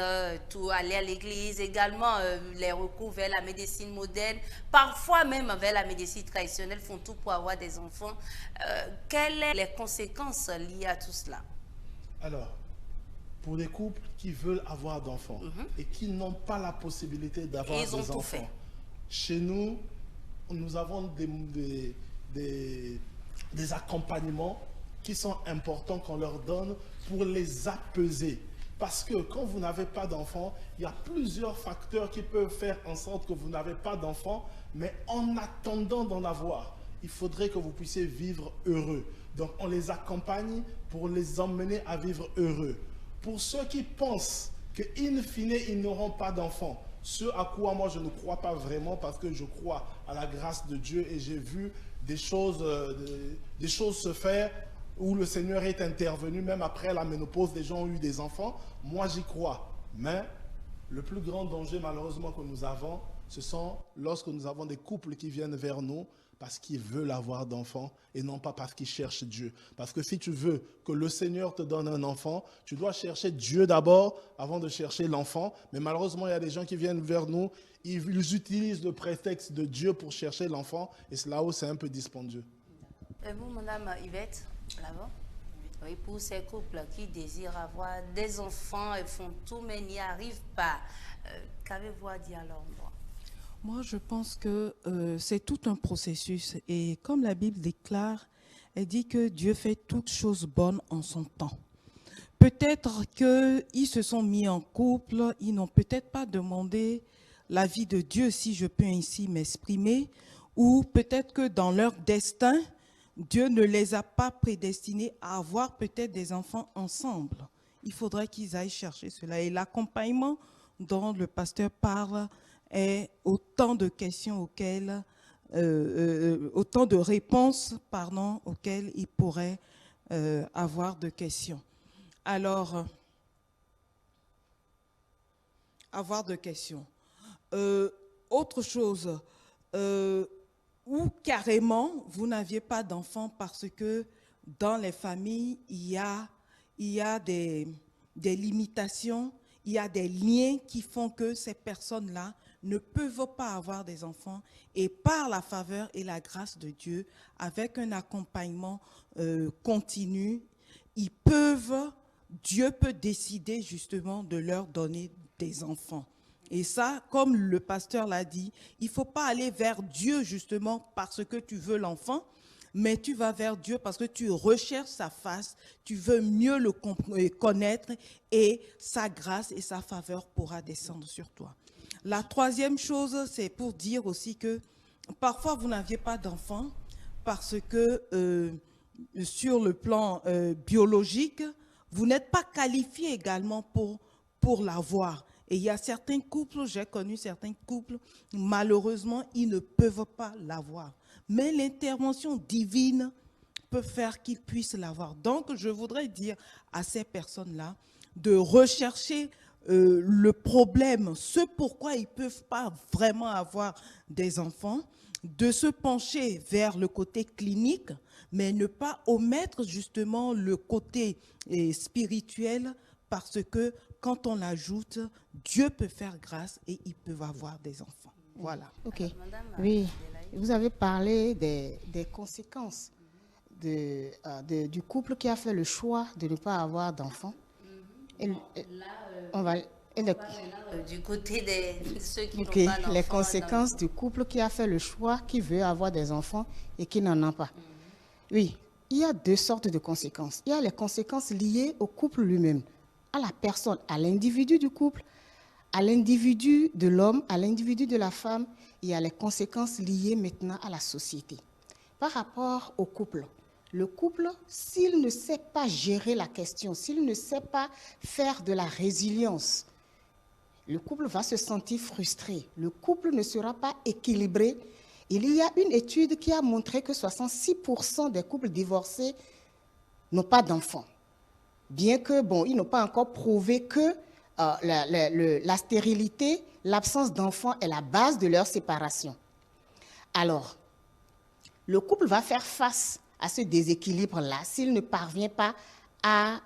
tout, aller à l'église, également les recours vers la médecine moderne, parfois même vers la médecine traditionnelle, font tout pour avoir des enfants. Quelles sont les conséquences liées à tout cela? Alors, pour les couples qui veulent avoir d'enfants et qui n'ont pas la possibilité d'avoir Ils ont des tout enfants, fait. chez nous, nous avons des accompagnements qui sont importants qu'on leur donne pour les apaiser. Parce que quand vous n'avez pas d'enfants, il y a plusieurs facteurs qui peuvent faire en sorte que vous n'avez pas d'enfants, mais en attendant d'en avoir, il faudrait que vous puissiez vivre heureux. Donc on les accompagne pour les emmener à vivre heureux. Pour ceux qui pensent qu'in fine, ils n'auront pas d'enfants, ce à quoi moi je ne crois pas vraiment parce que je crois à la grâce de Dieu et j'ai vu des choses se faire où le Seigneur est intervenu, même après la ménopause, des gens ont eu des enfants. Moi, j'y crois. Mais le plus grand danger, malheureusement, que nous avons, ce sont lorsque nous avons des couples qui viennent vers nous parce qu'ils veulent avoir d'enfants et non pas parce qu'ils cherchent Dieu. Parce que si tu veux que le Seigneur te donne un enfant, tu dois chercher Dieu d'abord avant de chercher l'enfant. Mais malheureusement, il y a des gens qui viennent vers nous, ils utilisent le prétexte de Dieu pour chercher l'enfant et c'est là où c'est un peu dispendieux. Et vous, Madame Yvette, là-bas, oui, pour ces couples qui désirent avoir des enfants et font tout mais n'y arrivent pas, qu'avez-vous à dire alors, moi? Moi, je pense que c'est tout un processus. Et comme la Bible déclare, elle dit que Dieu fait toutes choses bonnes en son temps. Peut-être qu'ils se sont mis en couple, ils n'ont peut-être pas demandé l'avis de Dieu, si je peux ainsi m'exprimer, ou peut-être que dans leur destin, Dieu ne les a pas prédestinés à avoir peut-être des enfants ensemble. Il faudrait qu'ils aillent chercher cela. Et l'accompagnement dont le pasteur parle est autant de questions auxquelles, autant de réponses, pardon, auxquelles il pourrait avoir de questions. Alors, avoir de questions. Autre chose, ou carrément, vous n'aviez pas d'enfants parce que dans les familles, il y a des limitations, il y a des liens qui font que ces personnes-là ne peuvent pas avoir des enfants et par la faveur et la grâce de Dieu, avec un accompagnement continu, Dieu peut décider justement de leur donner des enfants. Et ça, comme le pasteur l'a dit, il ne faut pas aller vers Dieu justement parce que tu veux l'enfant, mais tu vas vers Dieu parce que tu recherches sa face, tu veux mieux le connaître et sa grâce et sa faveur pourra descendre sur toi. La troisième chose, c'est pour dire aussi que parfois vous n'aviez pas d'enfant parce que sur le plan biologique, vous n'êtes pas qualifié également pour l'avoir. Et il y a certains couples, j'ai connu certains couples, malheureusement, ils ne peuvent pas l'avoir. Mais l'intervention divine peut faire qu'ils puissent l'avoir. Donc, je voudrais dire à ces personnes-là de rechercher le problème, ce pourquoi ils ne peuvent pas vraiment avoir des enfants, de se pencher vers le côté clinique, mais ne pas omettre justement le côté spirituel parce que quand on l'ajoute, Dieu peut faire grâce et ils peuvent avoir des enfants. Voilà. Ok. Oui, vous avez parlé des conséquences du couple qui a fait le choix de ne pas avoir d'enfants. On va... Du côté de ceux qui n'ont okay, pas d'enfants. Les conséquences du couple qui a fait le choix, qui veut avoir des enfants et qui n'en a pas. Oui, il y a deux sortes de conséquences. Il y a les conséquences liées au couple lui-même, à la personne, à l'individu du couple, à l'individu de l'homme, à l'individu de la femme. Il y a les conséquences liées maintenant à la société. Par rapport au couple, le couple, s'il ne sait pas gérer la question, s'il ne sait pas faire de la résilience, le couple va se sentir frustré. Le couple ne sera pas équilibré. Il y a une étude qui a montré que 66% des couples divorcés n'ont pas d'enfants. Bien que, bon, ils n'ont pas encore prouvé que la stérilité, l'absence d'enfants est la base de leur séparation. Alors, le couple va faire face à ce déséquilibre-là s'il ne parvient pas à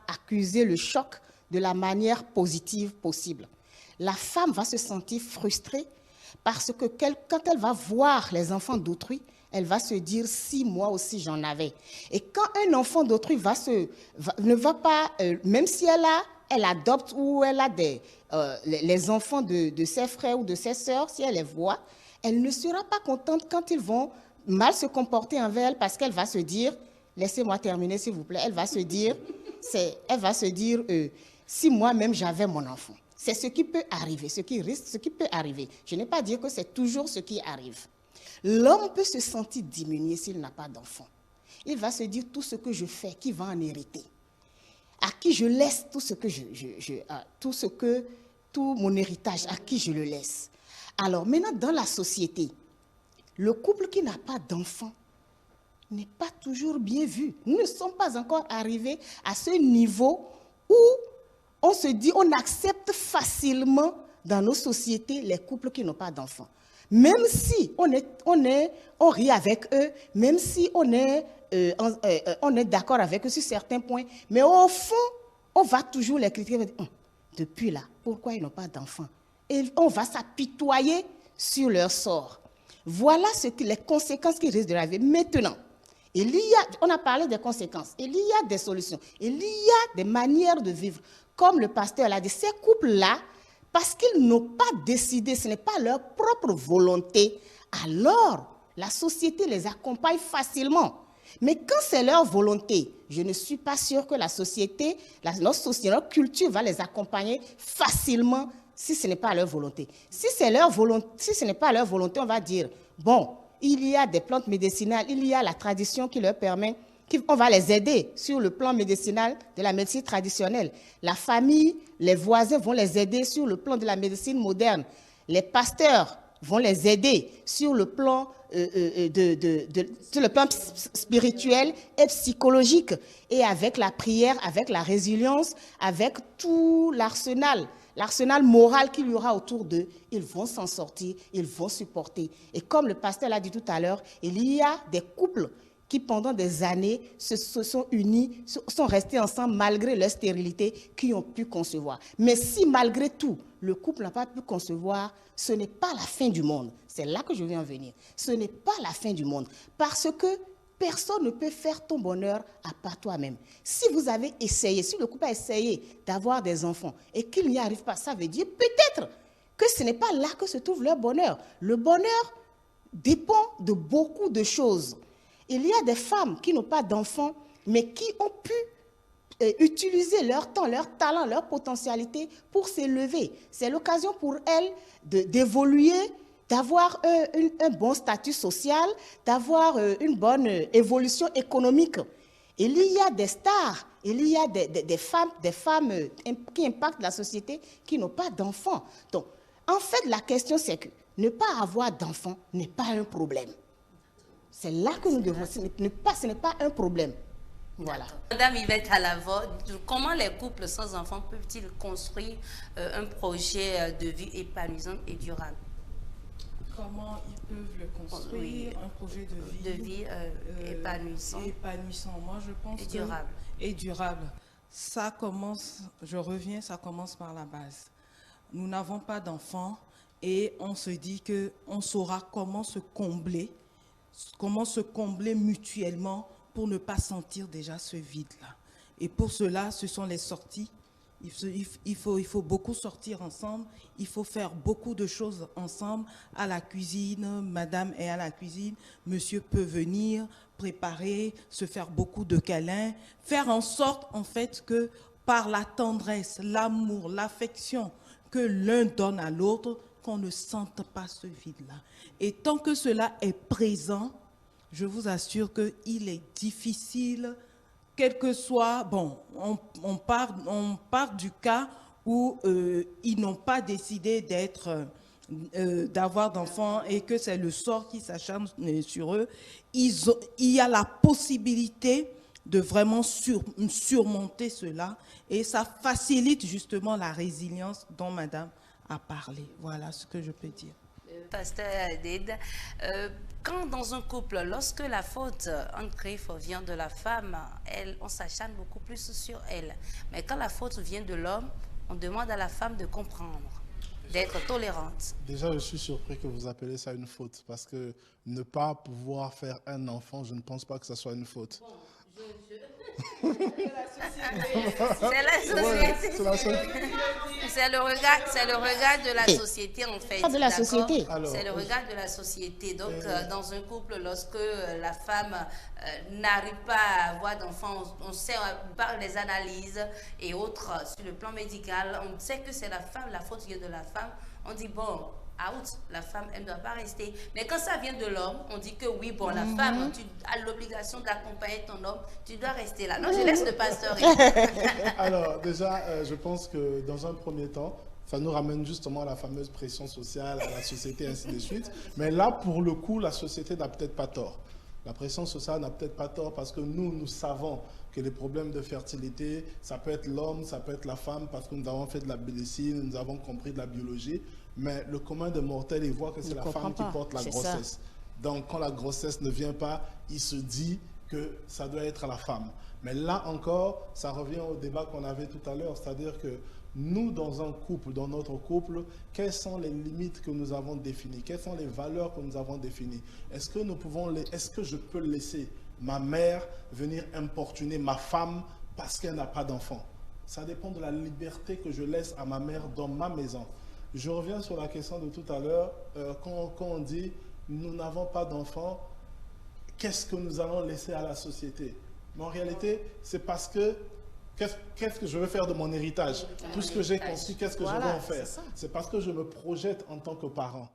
accuser le choc de la manière positive possible. La femme va se sentir frustrée parce que quand elle va voir les enfants d'autrui, elle va se dire si moi aussi j'en avais. Et quand un enfant d'autrui ne va pas, même si elle adopte ou elle a les enfants de ses frères ou de ses sœurs, si elle les voit, elle ne sera pas contente quand ils vont mal se comporter envers elle parce qu'elle va se dire, laissez-moi terminer s'il vous plaît, elle va se dire si moi-même j'avais mon enfant. C'est ce qui peut arriver, ce qui peut arriver. Je n'ai pas dit que c'est toujours ce qui arrive. L'homme peut se sentir diminué s'il n'a pas d'enfant. Il va se dire tout ce que je fais, qui va en hériter? À qui je laisse tout mon héritage, à qui je le laisse? Alors maintenant, dans la société, le couple qui n'a pas d'enfant n'est pas toujours bien vu. Nous ne sommes pas encore arrivés à ce niveau où on se dit, on accepte facilement dans nos sociétés les couples qui n'ont pas d'enfants. Même si on rit avec eux, même si on est d'accord avec eux sur certains points, mais au fond, on va toujours les critiquer. Depuis là, pourquoi ils n'ont pas d'enfants? Et on va s'apitoyer sur leur sort. Voilà les conséquences qui risquent de arriver. Maintenant, on a parlé des conséquences, il y a des solutions, il y a des manières de vivre. Comme le pasteur l'a dit, ces couples-là, parce qu'ils n'ont pas décidé, ce n'est pas leur propre volonté, alors la société les accompagne facilement. Mais quand c'est leur volonté, je ne suis pas sûre que la société, notre culture va les accompagner facilement si ce n'est pas leur volonté. Si ce n'est pas leur volonté, on va dire, bon, il y a des plantes médicinales, il y a la tradition qui leur permet, on va les aider sur le plan médicinal de la médecine traditionnelle. La famille, les voisins vont les aider sur le plan de la médecine moderne. Les pasteurs vont les aider sur le plan, sur le plan spirituel et psychologique. Et avec la prière, avec la résilience, avec tout l'arsenal moral qu'il y aura autour d'eux, ils vont s'en sortir, ils vont supporter. Et comme le pasteur l'a dit tout à l'heure, il y a des couples qui pendant des années se sont unis, sont restés ensemble malgré leur stérilité, qui ont pu concevoir. Mais si malgré tout, le couple n'a pas pu concevoir, ce n'est pas la fin du monde. C'est là que je viens en venir. Ce n'est pas la fin du monde. Parce que personne ne peut faire ton bonheur à part toi-même. Si vous avez essayé, si le couple a essayé d'avoir des enfants et qu'il n'y arrive pas, ça veut dire peut-être que ce n'est pas là que se trouve leur bonheur. Le bonheur dépend de beaucoup de choses. Il y a des femmes qui n'ont pas d'enfants, mais qui ont pu utiliser leur temps, leur talent, leur potentialité pour s'élever. C'est l'occasion pour elles d'évoluer, d'avoir un bon statut social, d'avoir une bonne évolution économique. Il y a des stars, il y a des femmes qui impactent la société qui n'ont pas d'enfants. Donc, en fait, la question, c'est que ne pas avoir d'enfants n'est pas un problème. C'est là que nous devons... Ce n'est pas un problème. Voilà. Madame Yvette Alavo, comment les couples sans enfants peuvent-ils construire un projet de vie épanouissant et durable? Comment ils peuvent le construire, oui, un projet de vie épanouissant. Moi, je pense et durable. Ça commence, je reviens, ça commence par la base. Nous n'avons pas d'enfants et on se dit qu'on saura comment se combler mutuellement pour ne pas sentir déjà ce vide-là. Et pour cela, ce sont les sorties. Il faut beaucoup sortir ensemble, il faut faire beaucoup de choses ensemble. À la cuisine, madame est à la cuisine, monsieur peut venir, préparer, se faire beaucoup de câlins, faire en sorte en fait que par la tendresse, l'amour, l'affection que l'un donne à l'autre, qu'on ne sente pas ce vide-là. Et tant que cela est présent, je vous assure qu'il est difficile, quel que soit, bon, on part du cas où ils n'ont pas décidé d'avoir d'enfants et que c'est le sort qui s'acharne sur eux. Il y a la possibilité de vraiment surmonter cela et ça facilite justement la résilience dont madame a parlé. Voilà ce que je peux dire. Pasteur Adid, quand dans un couple, lorsque la faute en griffe vient de la femme, on s'acharne beaucoup plus sur elle. Mais quand la faute vient de l'homme, on demande à la femme de comprendre, d'être tolérante. Déjà, je suis surpris que vous appelez ça une faute, parce que ne pas pouvoir faire un enfant, je ne pense pas que ça soit une faute. Bon, c'est la société. C'est le regard de la société en fait. De la société. C'est le regard de la société. Donc dans un couple, lorsque la femme n'arrive pas à avoir d'enfants, on sait par les analyses et autres sur le plan médical, on sait que c'est la femme, la faute vient de la femme. On dit bon, out, la femme, elle ne doit pas rester. Mais quand ça vient de l'homme, on dit que oui, bon, la femme, tu as l'obligation d'accompagner ton homme, tu dois rester là. Non, je laisse le pasteur. Alors, déjà, je pense que dans un premier temps, ça nous ramène justement à la fameuse pression sociale, à la société, ainsi de suite. Mais là, pour le coup, la société n'a peut-être pas tort. La pression sociale n'a peut-être pas tort parce que nous savons que les problèmes de fertilité, ça peut être l'homme, ça peut être la femme, parce que nous avons fait de la médecine, nous avons compris de la biologie, mais le commun des mortels, il voit que c'est la femme qui porte la grossesse. Donc, quand la grossesse ne vient pas, il se dit que ça doit être la femme. Mais là encore, ça revient au débat qu'on avait tout à l'heure, c'est-à-dire que nous, dans un couple, dans notre couple, quelles sont les limites que nous avons définies? Quelles sont les valeurs que nous avons définies? Est-ce que je peux laisser ma mère venir importuner ma femme parce qu'elle n'a pas d'enfant? Ça dépend de la liberté que je laisse à ma mère dans ma maison. Je reviens sur la question de tout à l'heure, quand on dit « nous n'avons pas d'enfants », qu'est-ce que nous allons laisser à la société? Mais en réalité, c'est parce que qu'est-ce que je veux faire de mon héritage? Tout ce que j'ai construit, qu'est-ce que je veux en faire? C'est parce que je me projette en tant que parent.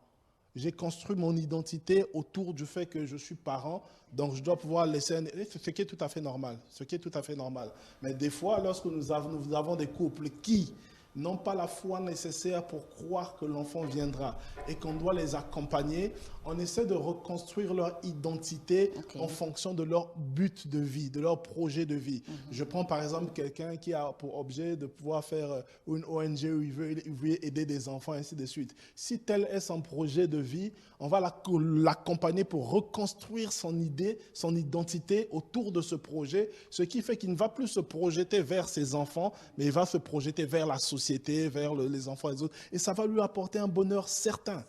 J'ai construit mon identité autour du fait que je suis parent, donc je dois pouvoir laisser ce qui est tout à fait normal. Ce qui est tout à fait normal. Mais des fois, lorsque nous avons des couples qui n'ont pas la foi nécessaire pour croire que l'enfant viendra et qu'on doit les accompagner, on essaie de reconstruire leur identité en fonction de leur but de vie, de leur projet de vie. Je prends par exemple quelqu'un qui a pour objet de pouvoir faire une ONG où il veut aider des enfants, ainsi de suite. Si tel est son projet de vie, on va l'accompagner pour reconstruire son idée, son identité autour de ce projet, ce qui fait qu'il ne va plus se projeter vers ses enfants, mais il va se projeter vers la société, vers les enfants et les autres. Et ça va lui apporter un bonheur certain.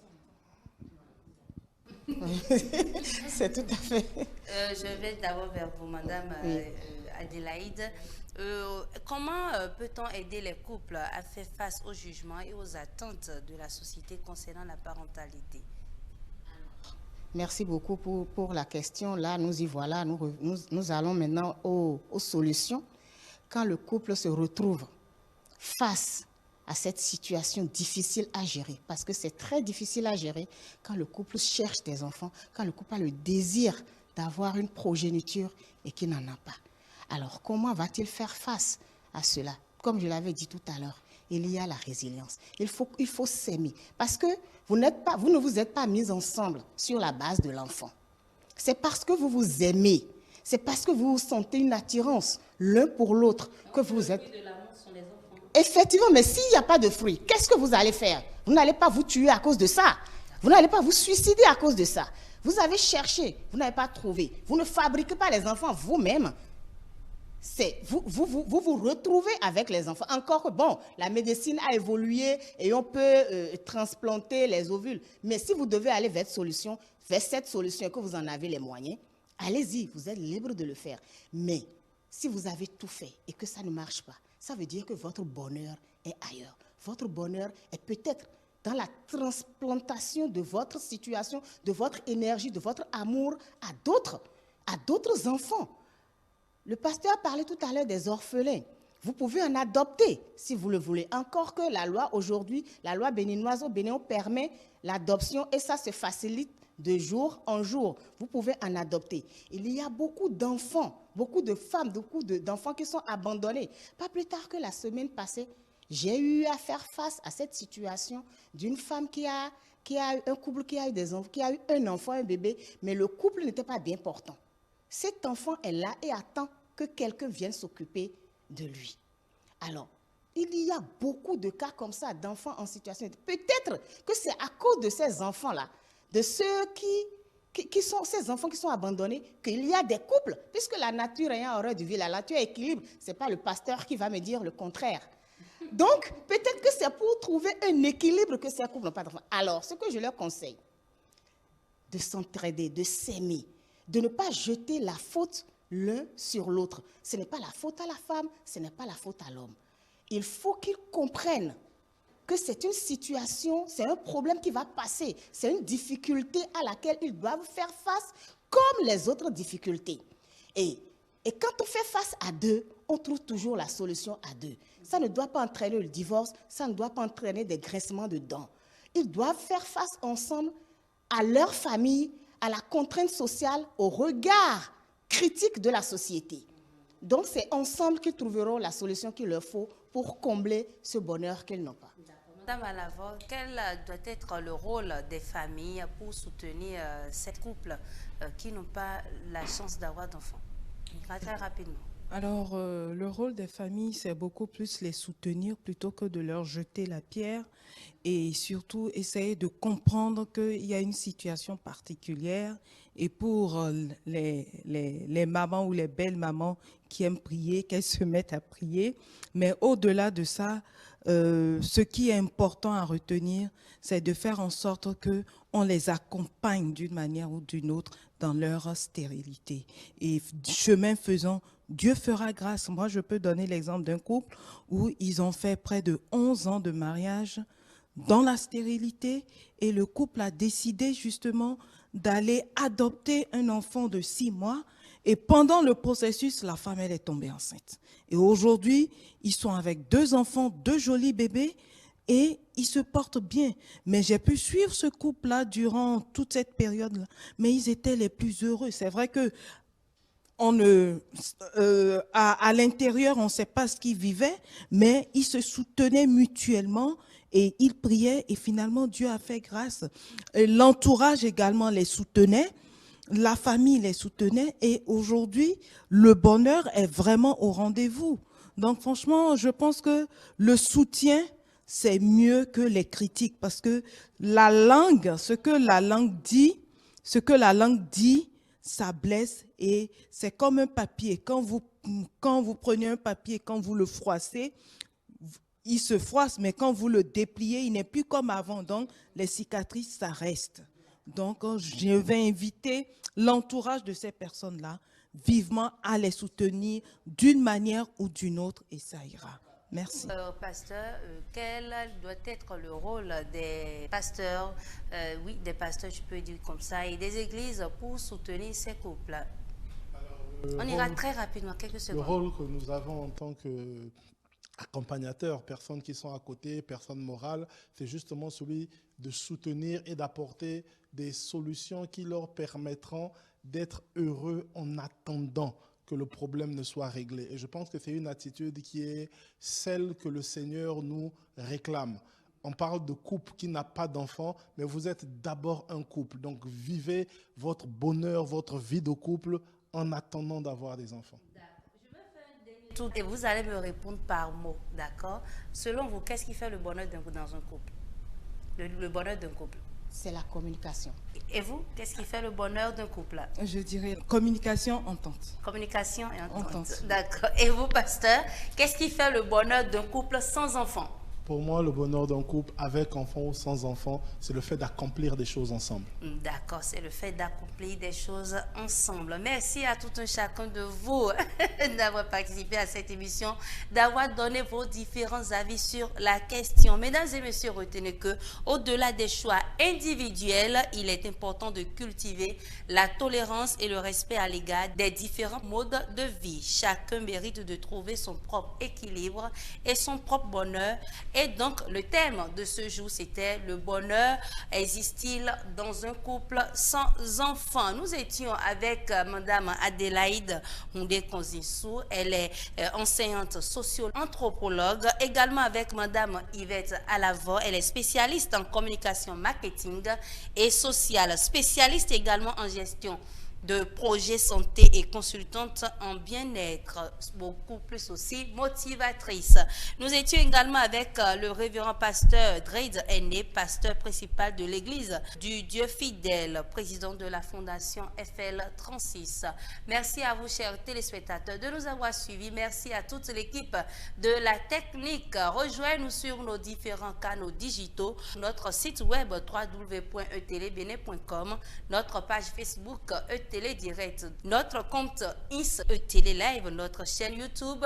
C'est tout à fait. Je vais d'abord vers vous, Madame Adélaïde. Comment peut-on aider les couples à faire face aux jugements et aux attentes de la société concernant la parentalité? Merci beaucoup pour la question. Là, nous y voilà. Nous allons maintenant aux solutions. Quand le couple se retrouve face à cette situation difficile à gérer, parce que c'est très difficile à gérer quand le couple cherche des enfants, quand le couple a le désir d'avoir une progéniture et qu'il n'en a pas. Alors, comment va-t-il faire face à cela? Comme je l'avais dit tout à l'heure, il y a la résilience. Il faut s'aimer, parce que vous ne vous êtes pas mis ensemble sur la base de l'enfant. C'est parce que vous vous aimez, c'est parce que vous sentez une attirance l'un pour l'autre que vous êtes... Effectivement, mais s'il n'y a pas de fruits, qu'est-ce que vous allez faire? Vous n'allez pas vous tuer à cause de ça. Vous n'allez pas vous suicider à cause de ça. Vous avez cherché, vous n'avez pas trouvé. Vous ne fabriquez pas les enfants vous-même. Vous retrouvez avec les enfants. Encore que, bon, la médecine a évolué et on peut transplanter les ovules. Mais si vous devez aller vers cette solution et que vous en avez les moyens, allez-y, vous êtes libre de le faire. Mais si vous avez tout fait et que ça ne marche pas, ça veut dire que votre bonheur est ailleurs. Votre bonheur est peut-être dans la transplantation de votre situation, de votre énergie, de votre amour à d'autres enfants. Le pasteur parlait tout à l'heure des orphelins. Vous pouvez en adopter si vous le voulez. Encore que la loi aujourd'hui, la loi béninoise au Bénin permet l'adoption et ça se facilite de jour en jour. Vous pouvez en adopter. Il y a beaucoup d'enfants, beaucoup de femmes, beaucoup d'enfants qui sont abandonnés. Pas plus tard que la semaine passée, j'ai eu à faire face à cette situation d'une femme qui a un couple qui a eu des enfants, qui a eu un enfant, un bébé, mais le couple n'était pas bien portant. Cet enfant est là et attend que quelqu'un vienne s'occuper de lui. Alors, il y a beaucoup de cas comme ça d'enfants en situation. Peut-être que c'est à cause de ces enfants-là, de ceux qui sont ces enfants qui sont abandonnés, qu'il y a des couples, puisque la nature ayant horreur du vie, la nature équilibre, ce n'est pas le pasteur qui va me dire le contraire. Donc, peut-être que c'est pour trouver un équilibre que ces couples n'ont pas d'enfants. Alors, ce que je leur conseille, de s'entraider, de s'aimer, de ne pas jeter la faute l'un sur l'autre. Ce n'est pas la faute à la femme, ce n'est pas la faute à l'homme. Il faut qu'ils comprennent que c'est une situation, c'est un problème qui va passer, c'est une difficulté à laquelle ils doivent faire face comme les autres difficultés. Et quand on fait face à deux, on trouve toujours la solution à deux. Ça ne doit pas entraîner le divorce, ça ne doit pas entraîner des graissements de dents. Ils doivent faire face ensemble à leur famille, à la contrainte sociale, au regard critique de la société. Donc c'est ensemble qu'ils trouveront la solution qu'il leur faut pour combler ce bonheur qu'ils n'ont pas. Madame Alavo, quel doit être le rôle des familles pour soutenir ces couples qui n'ont pas la chance d'avoir d'enfants? Très rapidement. Alors, le rôle des familles, c'est beaucoup plus les soutenir plutôt que de leur jeter la pierre et surtout essayer de comprendre qu'il y a une situation particulière et pour les mamans ou les belles mamans qui aiment prier, qu'elles se mettent à prier. Mais au-delà de ça, ce qui est important à retenir, c'est de faire en sorte qu'on les accompagne d'une manière ou d'une autre dans leur stérilité. Et chemin faisant, Dieu fera grâce. Moi, je peux donner l'exemple d'un couple où ils ont fait près de 11 ans de mariage dans la stérilité et le couple a décidé justement d'aller adopter un enfant de 6 mois et pendant le processus, la femme, elle est tombée enceinte. Et aujourd'hui, ils sont avec 2 enfants, 2 jolis bébés et ils se portent bien. Mais j'ai pu suivre ce couple-là durant toute cette période-là. Mais ils étaient les plus heureux. C'est vrai que à l'intérieur, on ne sait pas ce qu'ils vivaient, mais ils se soutenaient mutuellement et ils priaient et finalement Dieu a fait grâce. L'entourage également les soutenait, la famille les soutenait et aujourd'hui, le bonheur est vraiment au rendez-vous. Donc franchement, je pense que le soutien, c'est mieux que les critiques parce que la langue, ce que la langue dit, ça blesse et c'est comme un papier. Quand vous prenez un papier, quand vous le froissez, il se froisse, mais quand vous le dépliez, il n'est plus comme avant. Donc, les cicatrices, ça reste. Donc, je vais inviter l'entourage de ces personnes-là vivement à les soutenir d'une manière ou d'une autre et ça ira. Merci. Pasteur, quel doit être le rôle des pasteurs, oui, des pasteurs, je peux dire comme ça, et des églises pour soutenir ces couples? On ira très rapidement, quelques secondes. Le rôle que nous avons en tant qu'accompagnateurs, personnes qui sont à côté, personnes morales, c'est justement celui de soutenir et d'apporter des solutions qui leur permettront d'être heureux en attendant que le problème ne soit réglé. Et je pense que c'est une attitude qui est celle que le Seigneur nous réclame. On parle de couple qui n'a pas d'enfant, mais vous êtes d'abord un couple. Donc vivez votre bonheur, votre vie de couple en attendant d'avoir des enfants. Tout, et vous allez me répondre par mots, d'accord? Selon vous, qu'est-ce qui fait le bonheur dans un couple? Le bonheur d'un couple? C'est la communication. Et vous, qu'est-ce qui fait le bonheur d'un couple? Je dirais communication, entente. Communication et entente. Entente. D'accord. Et vous, pasteur, qu'est-ce qui fait le bonheur d'un couple sans enfant? Pour moi, le bonheur d'un couple avec enfant ou sans enfant, c'est le fait d'accomplir des choses ensemble. D'accord, c'est le fait d'accomplir des choses ensemble. Merci à tout un chacun de vous d'avoir participé à cette émission, d'avoir donné vos différents avis sur la question. Mesdames et messieurs, retenez que au-delà des choix individuels, il est important de cultiver la tolérance et le respect à l'égard des différents modes de vie. Chacun mérite de trouver son propre équilibre et son propre bonheur. Et donc, le thème de ce jour, c'était le bonheur existe-t-il dans un couple sans enfants? Nous étions avec Madame Adélaïde Houndé-Konzissou. Elle est enseignante socio-anthropologue. Également avec Madame Yvette Alavo. Elle est spécialiste en communication marketing et sociale. Spécialiste également en gestion de projets santé et consultante en bien-être, beaucoup plus aussi motivatrice. Nous étions également avec le révérend pasteur Dreid Aîné, pasteur principal de l'église du Dieu fidèle, président de la fondation FL36. Merci à vous, chers téléspectateurs, de nous avoir suivis. Merci à toute l'équipe de la technique. Rejoignez-nous sur nos différents canaux digitaux, notre site web www.etelebene.com, notre page Facebook Télé Direct, notre compte Télé Live, notre chaîne YouTube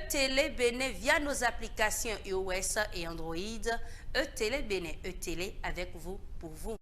Télé Bene via nos applications iOS et Android. Télé Bene, Télé avec vous, pour vous.